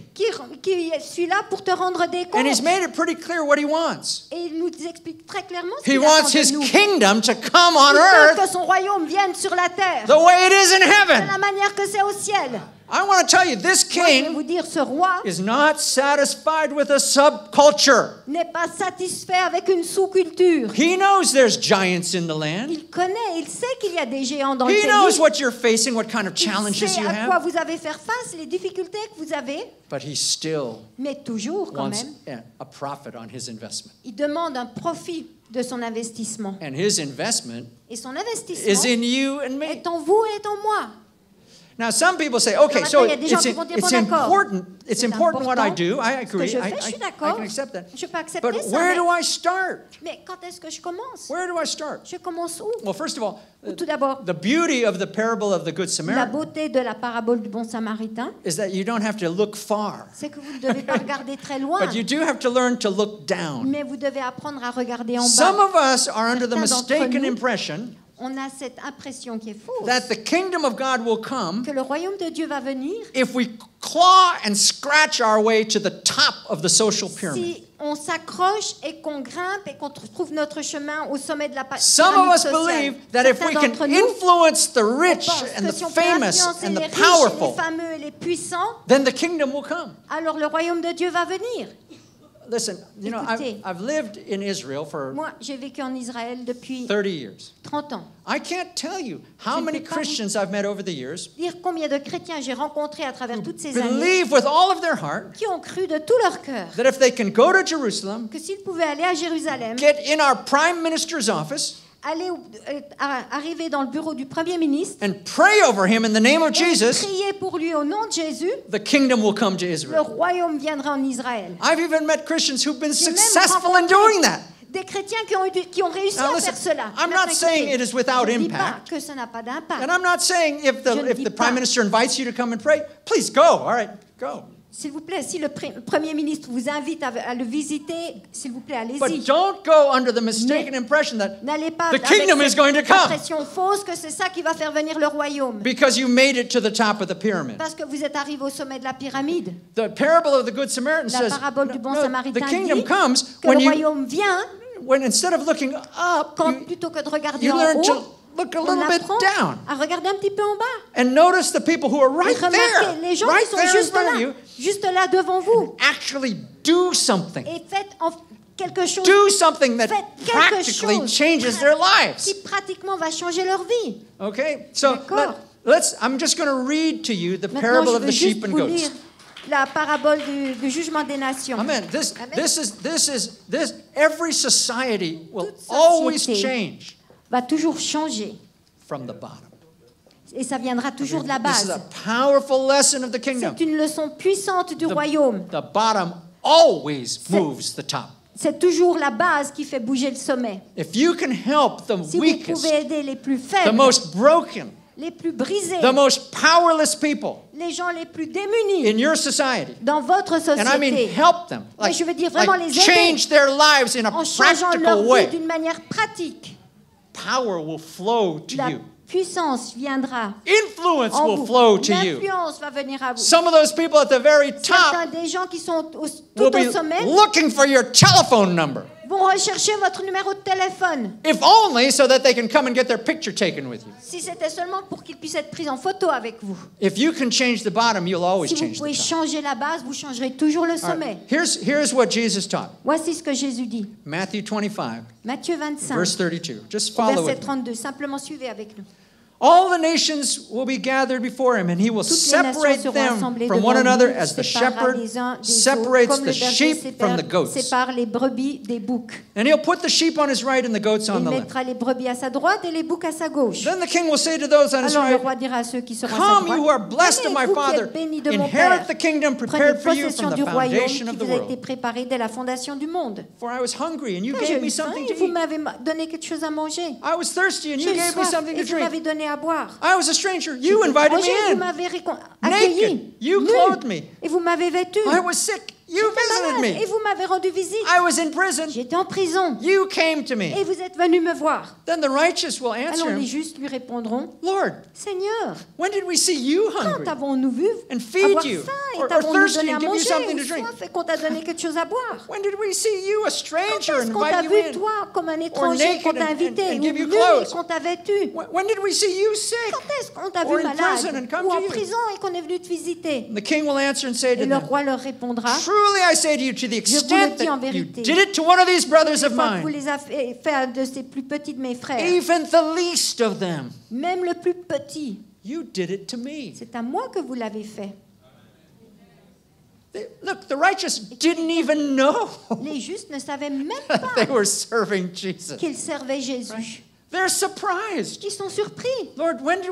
qui suis là pour te rendre des And he's comptes. made it pretty clear what he wants. Et il nous explique très clairement ce He qu'il wants attend de his nous. kingdom to come on Il veut earth que son royaume vienne sur la terre, the way it is in de heaven. la manière que c'est au ciel. I want to tell you, this Moi, je vais king vous dire, ce roi is not satisfied with a subculture. n'est pas satisfait avec une sous-culture. He knows there's giants in the land. Il connaît, il sait qu'il y a des géants dans le He pays. knows what you're facing, what kind of Il challenges sait you à quoi have. vous avez faire face, les difficultés que vous avez, But he still mais toujours quand wants même, a profit on his investment. il demande un profit de son investissement. And his investment Et son is investissement in you and me. est en vous et en moi. Now, some people say, okay, Alors so maintenant, il y a des gens it's, qui vont dire, it's bon, d'accord. important. It's C'est important what I important. do. I Ce que agree. je I fais, je suis I d'accord. can accept that. Je peux accepter But ça. where Mais, do I start? mais quand est-ce que je commence? Where do I start? Je commence où? Well, first of all, Tout d'abord, the beauty of the parable of the Good la Samaritan beauté de la parabole du bon samaritain, is that you don't have to look far, c'est que vous ne devez pas regarder très loin, but you do have to learn to look down. mais vous devez apprendre à regarder en Some bas. of us are under the Certains d'entre mistaken nous impression on a cette impression qui est fausse, that the kingdom of God will come que le royaume de Dieu va venir if we claw and scratch our way to the top of the social pyramid. si on s'accroche et qu'on grimpe et qu'on trouve notre chemin au sommet de la Some of pyramide us sociale. believe that if we Certains can d'entre nous influence the rich pensent and que the si on peut famous influencer and les the riches, les powerful, fameux et les puissants, then the kingdom will come. alors le royaume de Dieu va venir. Listen, you know, Écoutez. I've lived in Israel for Moi, j'ai vécu en Israël depuis 30 years. 30 ans. I can't tell you how Je ne many peux pas vous Christians I've met over the years Dire combien de chrétiens j'ai rencontrés à travers toutes ces années believe with all of their heart qui ont cru de tout leur cœur that if they can go to Jerusalem, que s'ils pouvaient aller à Jérusalem, get in our prime minister's office, arriver dans le bureau du Premier ministre and pray over him in the name of et Jesus, prier pour lui au nom de Jésus, the kingdom will come to le Israel. royaume viendra en Israël. I've even met Christians who've been J'ai même successful in rencontré doing that. des chrétiens qui ont réussi Now à listen, faire cela. I'm Maintenant, not saying écoutez, it is without je ne dis pas impact. que ça n'a pas d'impact. And I'm not saying if Je ne the dis prime pas. minister invites you to come and pray, please go. All right, go. S'il vous plaît, si le Premier ministre vous invite à le visiter, s'il vous plaît, But allez-y. don't go under the mistaken impression that N'allez pas the avec kingdom is cette going to come impression fausse que c'est ça qui va faire venir le royaume. because you made it to the top of the pyramid. Parce que vous êtes arrivé au sommet de la pyramide. The parable of the Good Samaritan La says parabole du bon the Samaritain kingdom dit comes que when le you royaume vient when instead of looking up, quand plutôt que de regarder you en learn haut, to look a on little bit apprend down à regarder un petit peu en bas. and notice the people who are Et right remarquez there, les gens right qui sont there in juste front là, of you, juste là devant vous. actually do something. Et faites quelque chose Do something that Faites quelque practically chose changes their lives. qui pratiquement va changer leur vie. Okay, so D'accord. I'm just going to read to you the Maintenant, parable je of veux the juste sheep and vous goats. lire la parabole du jugement des nations. Amen. Every society will Toute always société change va toujours changer. from the bottom. Et ça viendra toujours de la This is base. a powerful lesson of the kingdom. C'est une leçon puissante du royaume. The bottom always moves the top. C'est toujours la base qui fait bouger le sommet. If you can help the Si vous weakest, pouvez aider les plus the faibles, most broken, les plus brisés, the most powerless people les gens les plus démunis in your society, dans votre and I mean société, help them, Mais je veux dire vraiment les aider. change their lives in a en changeant leur practical vie way, d'une manière pratique, power will flow to la you. puissance viendra Influence en will vous. flow to you. L'influence va venir à vous. Some of those people at the very Certains top des gens qui sont tout will be au sommet looking for your telephone number, vont rechercher votre numéro de téléphone. if only so that they can come and get their picture taken with you. Si c'était seulement pour qu'ils puissent être pris en photo avec vous. If you can change the bottom, you'll always Si vous change pouvez the top. changer la base, vous changerez toujours le All sommet. right. Here's what Jesus taught. Voici ce que Jésus dit. Matthew 25, Matthieu 25, verse 32. Just au follow verset it. 32. Simplement suivez avec nous. All the nations will be gathered before him, and he will Toutes les nations separate seront them assemblées from devant one another lui, as the séparera shepherd les uns des autres, separates comme the le berger sheep from the goats. sépare les brebis des boucs. And he'll put the sheep on his right and the goats on Il the left. mettra les brebis à sa droite et les boucs à sa gauche. Then the king will say to those on his Alors le right, roi dira à ceux qui seront à Come, sa you who are droite, blessed of my venez, vous qui Father, êtes bénis de mon inherit Père, the kingdom prenez prepared for you possession from du the royaume foundation qui of the vous a été world. préparé dès la fondation du monde. For I was hungry, and you J'ai gave eu me faim something et to vous eat. m'avez donné quelque chose à manger. I was thirsty, and you J'ai eu gave me soif something et to vous m'avez drink. donné à boire. I was a stranger, you J'étais invited étranger, me vous in. m'avez accueilli. You Nu, clothed me. et vous m'avez vêtu. I was sick, you J'étais visited malade, et me. vous m'avez rendu visite. I was in prison, J'étais en prison you came to et me. vous êtes venu me voir. Then the righteous will answer Alors les him, justes lui répondront, Lord, Seigneur, when did we see you hungry quand avons-nous vu and feed avoir you, faim or et t'avons-nous thirsty donné à and give you manger something ou to drink? soif et qu'on t'a donné quelque chose à boire? When did we see you, a Quand stranger, est-ce and qu'on t'a invite you vu, in? toi, comme un étranger, naked qu'on t'a and invité, ou give you nu et clothes? qu'on t'a vêtu? When did we see you sick? Quand est-ce qu'on t'a Or vu in prison and malade come ou to en you? prison et qu'on est venu te visiter? The king will answer and say to Et le them, roi leur répondra, Truly I say to you, to the Je vous le extent dis en that you vérité. did it to one of these brothers des of fois que vous mine, les avez fait à de ces plus petits de mes frères, even the least of them, même le plus petit, you did it to me. c'est à moi que vous l'avez fait. Look, the righteous didn't even know Les justes ne savaient même they pas were serving Jesus. qu'ils servaient Jésus. They're surprised. Ils sont surpris. Lord, when did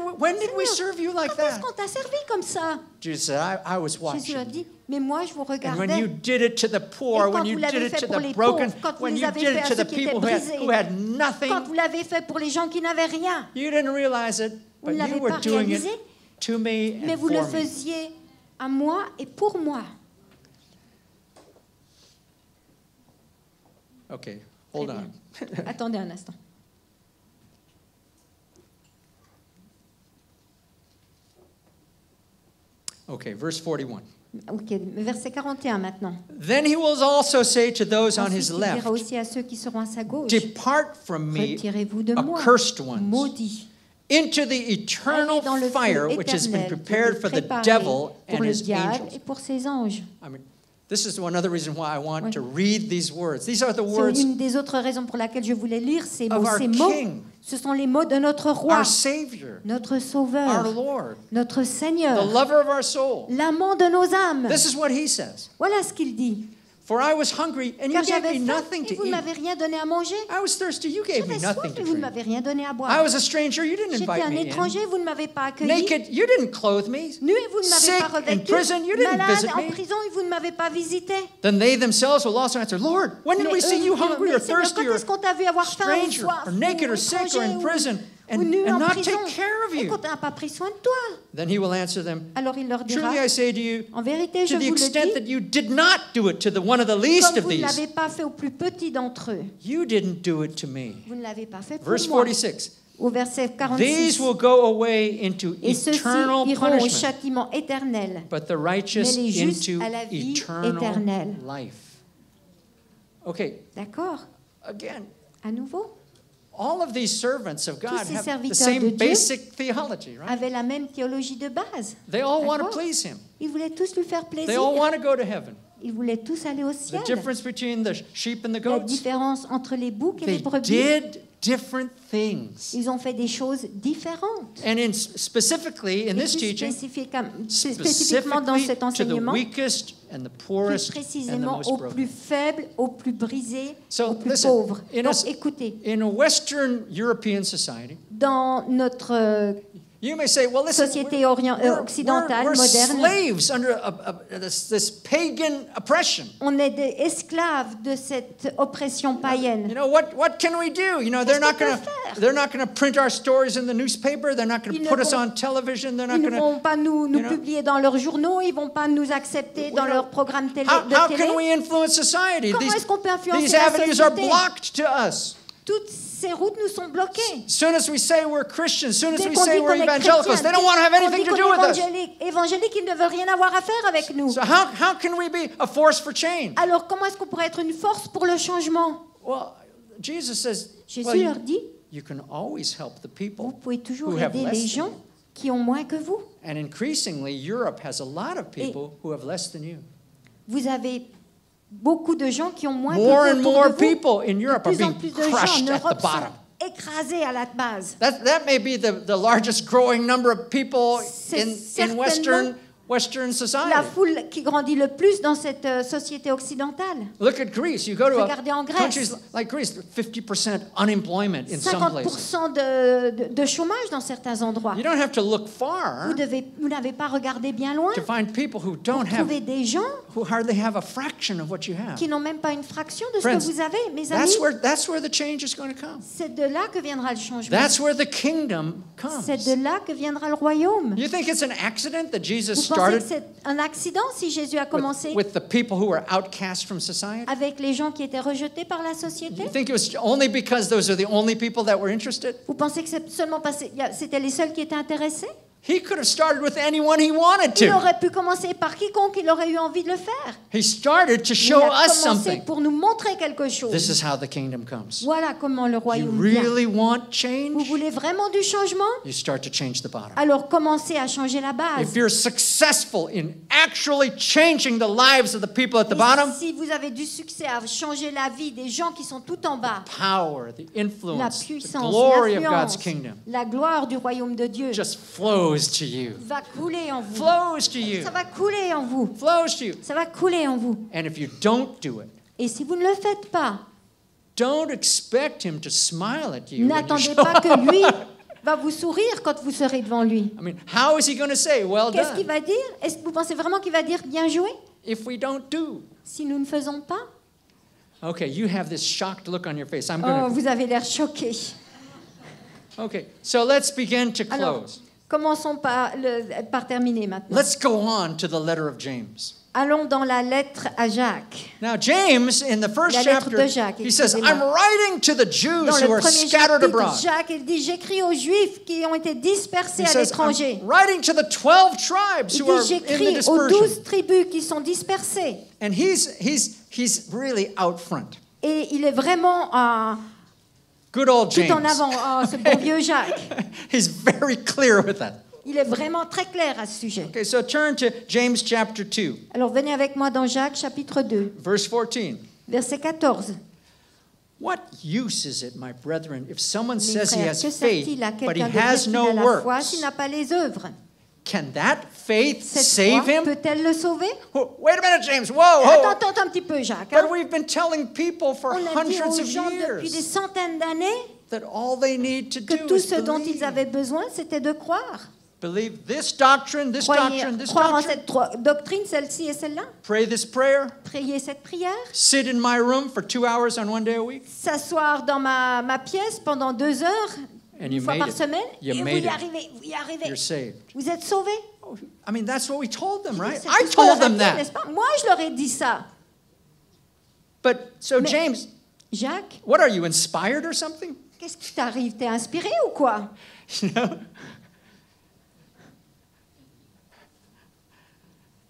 we Seigneur, serve you like quand est-ce that? qu'on t'a servi comme ça? Jesus said, I was Jésus leur watching. dit, mais moi je vous And when regardais. you did it to the poor, Et quand when you vous l'avez did it fait to pour the les broken, pauvres, quand vous when les you avez did fait it à to ceux the qui people étaient who brisés, had quand nothing, vous l'avez fait pour les gens qui n'avaient rien, you didn't realize it, vous but ne l'avez you were pas doing it réalisé, to me mais and vous for le me. faisiez à moi et pour moi. Okay, hold Très on. bien. Attendez un instant. Okay, verse 41. Ok, verset 41 maintenant. Then he will also say to those on Ensuite, his il left, dira aussi à ceux qui seront à sa gauche, depart from me, retirez-vous de moi, accursed ones, maudits, into the eternal allez dans le fire feu which has been éternel qui prepared est for the préparé devil pour and le his diable angels. et pour ses anges. I mean, this is another reason why I want Oui. to read these words. These are the C'est words une des autres raisons pour laquelle je voulais lire ces of mots. our Ces mots, King, ce sont les mots de notre roi, our Savior, notre our Sauveur, Lord, notre the Seigneur, lover of our soul. l'amant de nos âmes. This is what he says. Voilà ce qu'il dit. For I was hungry and you Car gave j'avais me faim nothing et to vous ne eat. m'avez rien donné à manger. I was thirsty, you gave me J'avais soif nothing et to vous ne drink. m'avez rien donné à I boire. was a stranger, you didn't J'étais invite un me in. étranger, vous ne m'avez pas accueilli. Naked, you didn't clothe me. Nu et vous ne m'avez Sick, pas in revêtu. prison, you didn't Malade, visit en me. prison et vous ne m'avez pas visité. Then they themselves will also answer, Lord, when did Mais we see eux you diront, hungry mais or Seigneur, thirsty quand or est-ce qu'on t'a vu avoir faim ou stranger soif or naked ou or sick or étranger in prison ou nu and en not prison take care of et you? qu'on n'a pas pris soin de toi? Then he will answer them, Alors il leur dira, truly I say to you, en vérité, je to the vous le extent that dis, you did not do it to one of the least comme of vous ne these, l'avez pas fait au plus petit d'entre eux, you didn't do it to me. vous ne l'avez pas fait pour Verse moi. 46. Au verset These 46, will go away into et ceux-ci eternal iront au punishment, châtiment éternel, but the righteous mais les justes into à la vie eternal éternelle. life. Okay, D'accord? again, À nouveau, all of these servants of God ces have the serviteurs de same Dieu basic theology, right? avaient la même théologie de base. They all want to D'accord? please him. Ils voulaient tous lui faire They plaisir. all want to go to heaven. Ils voulaient tous aller au The ciel. difference between the sheep and the La goats, différence entre les boucs et they les brebis, did different things. ils ont fait des choses différentes. And specifically in Et this plus teaching, spécifiquement dans cet specifically to the enseignement, weakest and the plus poorest and the précisément most aux broken. plus faibles, aux plus brisés, So, aux plus listen, pauvres. in Donc a- écoutez, In a Western European society, dans notre you may say, well, listen, société occidentale, we're moderne, slaves under this pagan oppression. on est des esclaves de cette oppression You païenne. know, what can we do? You know, Qu'est-ce qu'on peut faire? they're not going to print our stories in the newspaper. They're not going Ils to ne put us vont- on television. They're Ils not ne going vont pas nous you know, publier dans leurs journaux, ils vont pas nous accepter dans know, leur programme to. de How télé. can we influence society? Comment est-ce qu'on peut influencer These la avenues are société? blocked to us. Toutes ces routes nous sont bloquées. As soon as we say we're Christians, as soon as Dès we qu'on say dit we're qu'on est evangelicals, chrétien, they don't want to have dès qu'on anything dit to qu'on do est with us. évangélique, ils ne veulent rien avoir à faire avec nous. So how can we be a force for change? Alors comment est-ce qu'on pourrait être une force pour le changement? Well, Jesus says, Jésus well, leur dit, you can always help the vous people pouvez toujours who have aider less les than gens you. qui ont moins que vous. And increasingly, Europe has a lot of people who have less than you. Vous avez beaucoup de gens qui ont moins More que and vous autour more de vous. people in Europe De are plus en being plus de gens crushed en at the Europe bottom. sont écrasés à la base. That may be the largest growing number of people C'est in certainement Western La society. foule qui grandit le plus dans cette société occidentale. Look at Greece. You go to Regardez en Grèce. countries like Greece, 50% unemployment in some places. 50% de chômage dans certains endroits. You don't have to look far Vous n'avez pas regardé bien loin to find people who pour don't have, trouver des gens who hardly have a fraction of what you have. qui n'ont même pas une fraction de ce Friends, que vous avez, mes amis. that's where the change is going to come. C'est de là que viendra le changement. That's where the kingdom comes. C'est de là que viendra le royaume. You think it's an accident that Jesus Vous pensez que started c'est un accident si Jésus a commencé with the people who were outcast from society? avec les gens qui étaient rejetés par la société? You think it was only because those are the only people that were interested? Vous pensez que c'est seulement parce que c'était les seuls qui étaient intéressés? He could have started with anyone he wanted Il to. aurait pu commencer par quiconque il aurait eu envie de le faire. He started to Il show a us commencé something. pour nous montrer quelque chose. This is how the kingdom comes. Voilà comment le You royaume vient. really want Vous change? voulez vraiment du changement? You start to change the bottom. Alors commencez à changer la base. If you're successful in actually changing the lives of the people at the Et bottom, si vous avez du succès à changer la vie des gens qui sont tout en bas, power, the la influence, the puissance, glory of God's l'influence, kingdom la gloire du royaume de Dieu just flows to you. va couler en vous. Flows to you. Ça va couler en vous. Flows to you. Ça va couler en vous. And if you don't do it, Et si vous ne le faites pas, don't expect him to smile at you. When you n'attendez show pas que up. lui va vous sourire quand vous serez devant lui. I mean, how is he going to say, well Qu'est-ce qu'il done, va dire? Est-ce que vous pensez vraiment qu'il va dire bien joué if we don't do? si nous ne faisons pas? Okay, you have this shocked look on your face. I'm Oh, going to. vous avez l'air choqué. Okay, so let's begin to Alors, close. commençons par terminer maintenant. Let's go on to the letter of James. Allons dans la lettre à Jacques. Now James, in the first La lettre chapter, de Jacques, he says, excusez-moi. I'm writing to the Jews Dans who le are premier scattered chapitre, abroad. Jacques, il dit, j'écris aux Juifs qui ont été dispersés He à says, l'étranger. I'm writing to the 12 tribes Il who are dit, in the j'écris aux dispersion. 12 tribus qui sont dispersées. And he's really out front. Et il est vraiment Good old tout en James. avant. Oh, ce bon vieux Jacques. He's very clear with that. Il est vraiment très clair à ce sujet. Okay, so turn to James chapter 2, Alors venez avec moi dans Jacques chapitre 2, verse 14. verset 14. What use is it, my brethren, if someone Mes says he frères, has que faith, sert-il à but he quelqu'un de has dire qu'il no a la foi works? s'il n'a pas les œuvres? Can that faith Cette save foi him? peut-elle le sauver? Oh, wait a minute, James. Whoa, Attends un petit peu, Jacques. hein. But we've been telling people for On a dit hundreds aux of gens depuis des years centaines d'années that all they need to que do tout is ce dont ils believe. avaient besoin, c'était de croire. Believe this doctrine, this doctrine, this Croire en doctrine. cette doctrine, celle-ci et celle-là. Pray this prayer. Prier cette prière. Sit in my room for 2 hours on one day a week. S'asseoir dans ma pièce pendant 2 heures, And une you fois made par it. semaine, You et vous made y it. arrivez, vous y arrivez. You're saved. Vous êtes sauvés. Oh, I mean, that's what we told them, right? C'est I tout ce qu'on leur told a them dit, that. n'est-ce pas? Moi, je leur ai dit ça. But so Mais- James, Jacques, what are you, inspired or something? qu'est-ce qui t'arrive? T'es inspiré ou quoi? You know?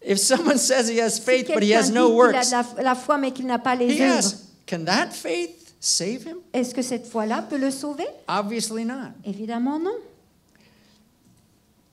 If someone says he has Si faith but he quelqu'un has dit no qu'il works, a la foi mais qu'il n'a pas les he œuvres, asks, can that faith save him? est-ce que cette foi-là peut le sauver? Obviously not. Évidemment non.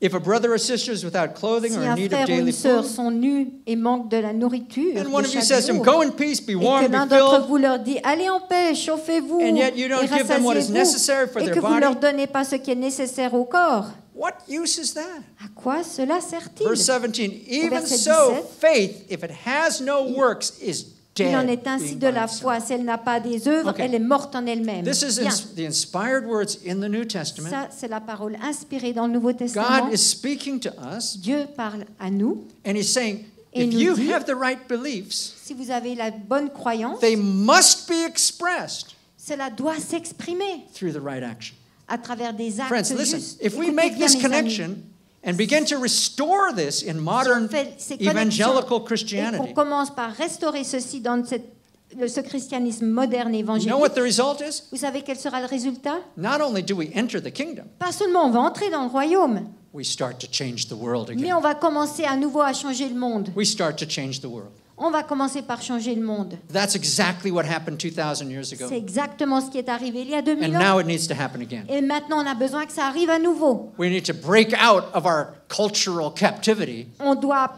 If a brother or sister is without clothing Si or in un need of frère ou daily une sœur food, sont nus et manquent de la nourriture and de one of you chaque says to him, jour, go in peace, be et warm, que l'un be d'entre filled, vous leur dit, allez en paix, chauffez-vous, And yet you don't et give them what is necessary for rassasiez-vous, et their que vous body. ne leur donnez pas ce qui est nécessaire au corps. what use is that? À quoi cela sert-il? Verse 17, even verset so, 17, faith, if it has no works, is Il en dead. est ainsi being de by la itself. foi. Si elle n'a pas des œuvres, Okay. elle est morte en elle-même. This is Bien. the inspired words in the New Testament. Ça, c'est la parole inspirée dans le Nouveau Testament. God is speaking to us, Dieu parle à nous. and He's saying, Et if nous you dit- have the right beliefs, Si vous avez la bonne croyance, they must be expressed cela doit s'exprimer through the right action. à travers des actes Friends, listen, justes. if we Écoutez make bien, this mes amis. connection and begin to restore this in Si modern on fait ces connexions evangelical et qu'on Christianity, commence par restaurer ceci dans ce christianisme moderne you évangélique, know what the result is? vous savez quel sera le résultat? Not only do we enter the kingdom, Pas seulement on va entrer dans le royaume, we start to change the world mais again. on va commencer à nouveau à changer le monde. We start to change the world. On va commencer par changer le monde. That's exactly what happened 2,000 years ago. C'est exactement ce qui est arrivé il y a 2000 And ans. now it needs to happen again. Et maintenant, on a besoin que ça arrive à nouveau. We need to break out of our cultural captivity, On doit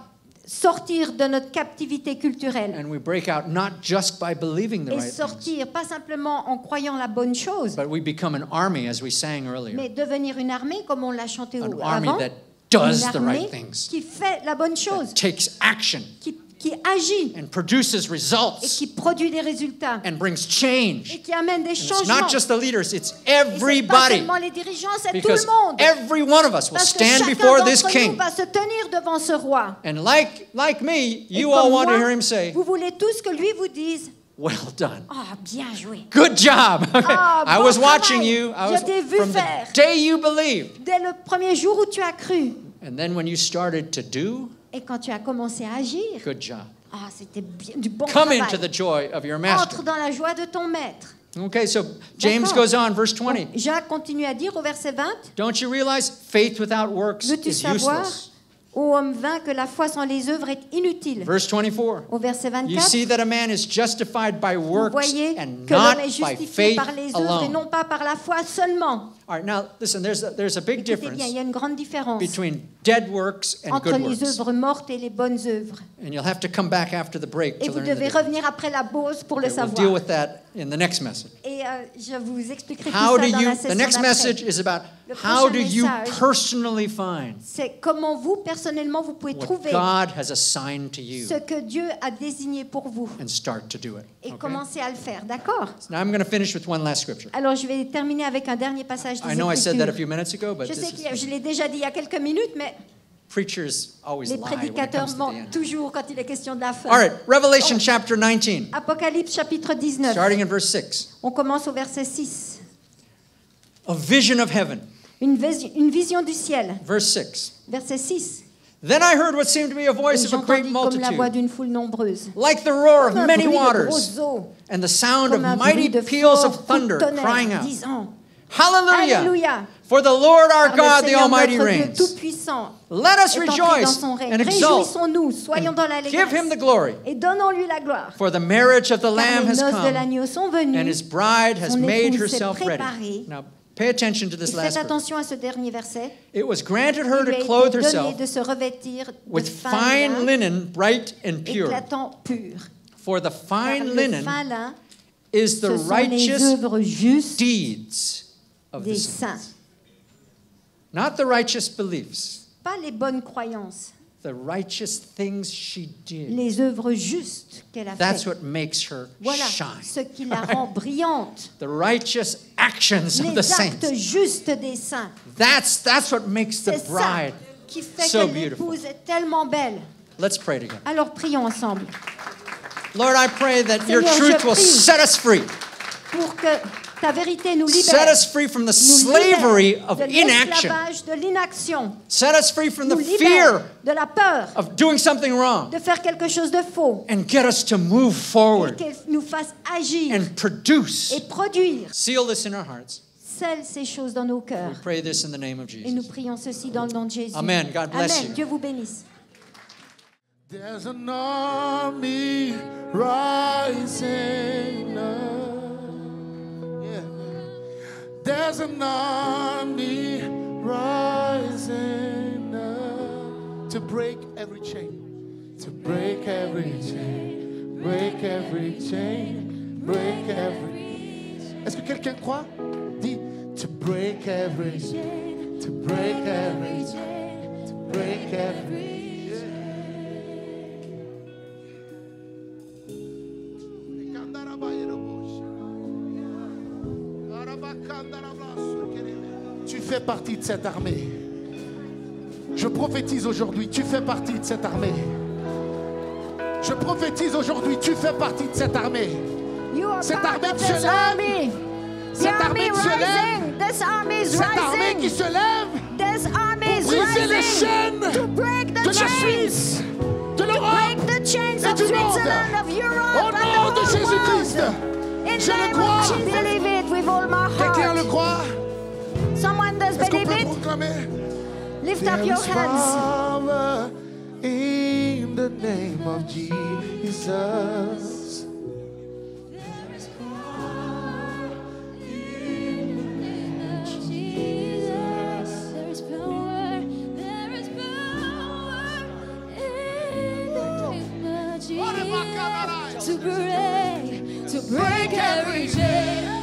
sortir de notre captivité culturelle and we break out not just by believing the et right things, sortir, pas simplement en croyant la bonne chose, but we become an army, as we sang earlier. mais devenir une armée, comme on l'a chanté An army avant, that does une the armée right things, qui fait la bonne chose, that takes action qui agit and produces et results qui produit des résultats and brings et change. qui amène des And it's changements. not just the leaders, it's Et c'est pas everybody. seulement les dirigeants, c'est tout Because le monde. every one of us will Parce que stand chacun before this d'entre nous king. va se tenir devant ce roi. And like me, Et you comme all want to moi, hear him say, vous voulez tous que lui vous dise well done. Ah, bien joué. Good job. Ah, I bon was watching travail. you. Je t'ai vu From faire. the day you believed. Dès le premier jour où tu as cru And then when you started to do, et quand tu as commencé à agir, good job. ah, c'était bien, du bon Come travail. into the joy of your master. Entre dans la joie de ton maître. Okay, so James D'accord. goes on, verse 20. Donc, Jacques continue à dire au verset 20, Don't you realize faith without works veux-tu is savoir, useless? ô homme vain, que la foi sans les œuvres est inutile. Verse 24. Au verset You 24, see that a man is justified by vous works voyez and que l'homme not est by justifié faith par les œuvres et alone. non pas par la foi seulement. All right, now listen, there's a big Écoutez difference bien, il y a une grande différence between dead works and entre good les works. œuvres mortes et les bonnes œuvres. And you'll have to come back after the break Et to vous learn the devez difference. revenir après la pause pour le Okay, we'll deal savoir. with that in the next message. Et je vous expliquerai How tout do ça dans you, la the session next d'après. message is about Le how do prochain you message, personally find C'est comment vous, personnellement, vous pouvez what trouver God has assigned to you ce que Dieu a désigné pour vous and start to do it. et Okay? commencer à le faire, d'accord? Now I'm going to finish with one last scripture. Alors, je vais terminer avec un dernier passage I des know I said that a Écritures. few minutes ago, but Je sais this que is, je l'ai déjà dit il y a quelques minutes, mais preachers always les lie when it prédicateurs comes to the mentent end. toujours quand il est question de la fin. All right, Revelation chapter 19, Apocalypse chapitre 19. starting in verse 6. On commence au verset 6. A vision of heaven. Une vision du ciel. Verse 6. Verset 6. Then I heard what seemed to be a voice Et of a great j'entendis comme la voix multitude, d'une foule nombreuse, like the roar of comme un many bruit de waters, grosses eaux, and the sound of comme un mighty bruit de peals forts of thunder, coups de tonnerre, crying out, disant, Hallelujah! Alléluia, For the Lord our car God, le the Seigneur Almighty notre Dieu reigns. tout-puissant Let us est entré dans rejoice son règne. and exult Réjouissons-nous, soyons dans and give him the l'allégresse glory. et donnons-lui la gloire. For the marriage of the Car Lamb les has noces de come, l'agneau sont and venues. his bride has Son made épouse s'est herself ready. préparée. Now, pay attention to Et this faites last verse. attention à ce dernier verset. It was granted her Il lui to a clothe été donné herself de se revêtir de with fin fine lin, linen, bright and pure. éclatant pur. For the Car fine le linen fin lin, is the ce sont les righteous œuvres justes deeds of the des saints. saints. Not the righteous beliefs, Pas les bonnes croyances, the righteous things she did. les œuvres justes qu'elle a That's faites. what makes her Voilà shine. ce qui la rend brillante. The righteous actions of the Les actes saints. justes des saints. That's what makes the C'est ça bride qui fait so que beautiful. l'épouse est tellement belle. Let's pray together. Alors prions ensemble Lord, I pray that your Seigneur, truth je will prie. set us free. pour que ta vérité nous Set libère. us free from the Nous libère slavery of de inaction. l'esclavage, de l'inaction. Set us free from Nous the libère fear de la peur of doing something wrong. de faire quelque chose de faux. And get us to move Et forward qu'elle nous fasse agir and produce. et produire. Seal this in our hearts. Scelle ces choses dans nos We cœurs. pray this in the name of Et nous Jesus. prions ceci dans le nom de Jésus. Amen. God bless Amen. you. Dieu vous bénisse. There's an army rising up. Yeah. There's an army rising up to break every chain. To break every chain. Break every chain. Break every. Est-ce que quelqu'un croit? Dis to break every chain. To break every chain. To break every. Tu fais partie de cette armée. Je prophétise aujourd'hui, tu fais partie de cette armée. Je prophétise aujourd'hui, tu fais partie de cette armée. Cette armée qui se lève. Cette armée qui se lève. Cette armée qui se lève. Pour briser les chaînes de la Suisse, de l'Europe et du monde. Au nom de Jésus-Christ. Je le crois. Quelqu'un le croit? Someone does Est-ce qu'on believe peut it? proclamer? Lift up your hands. Power in the name of Jesus. There's power in the name of Jesus to break every chain.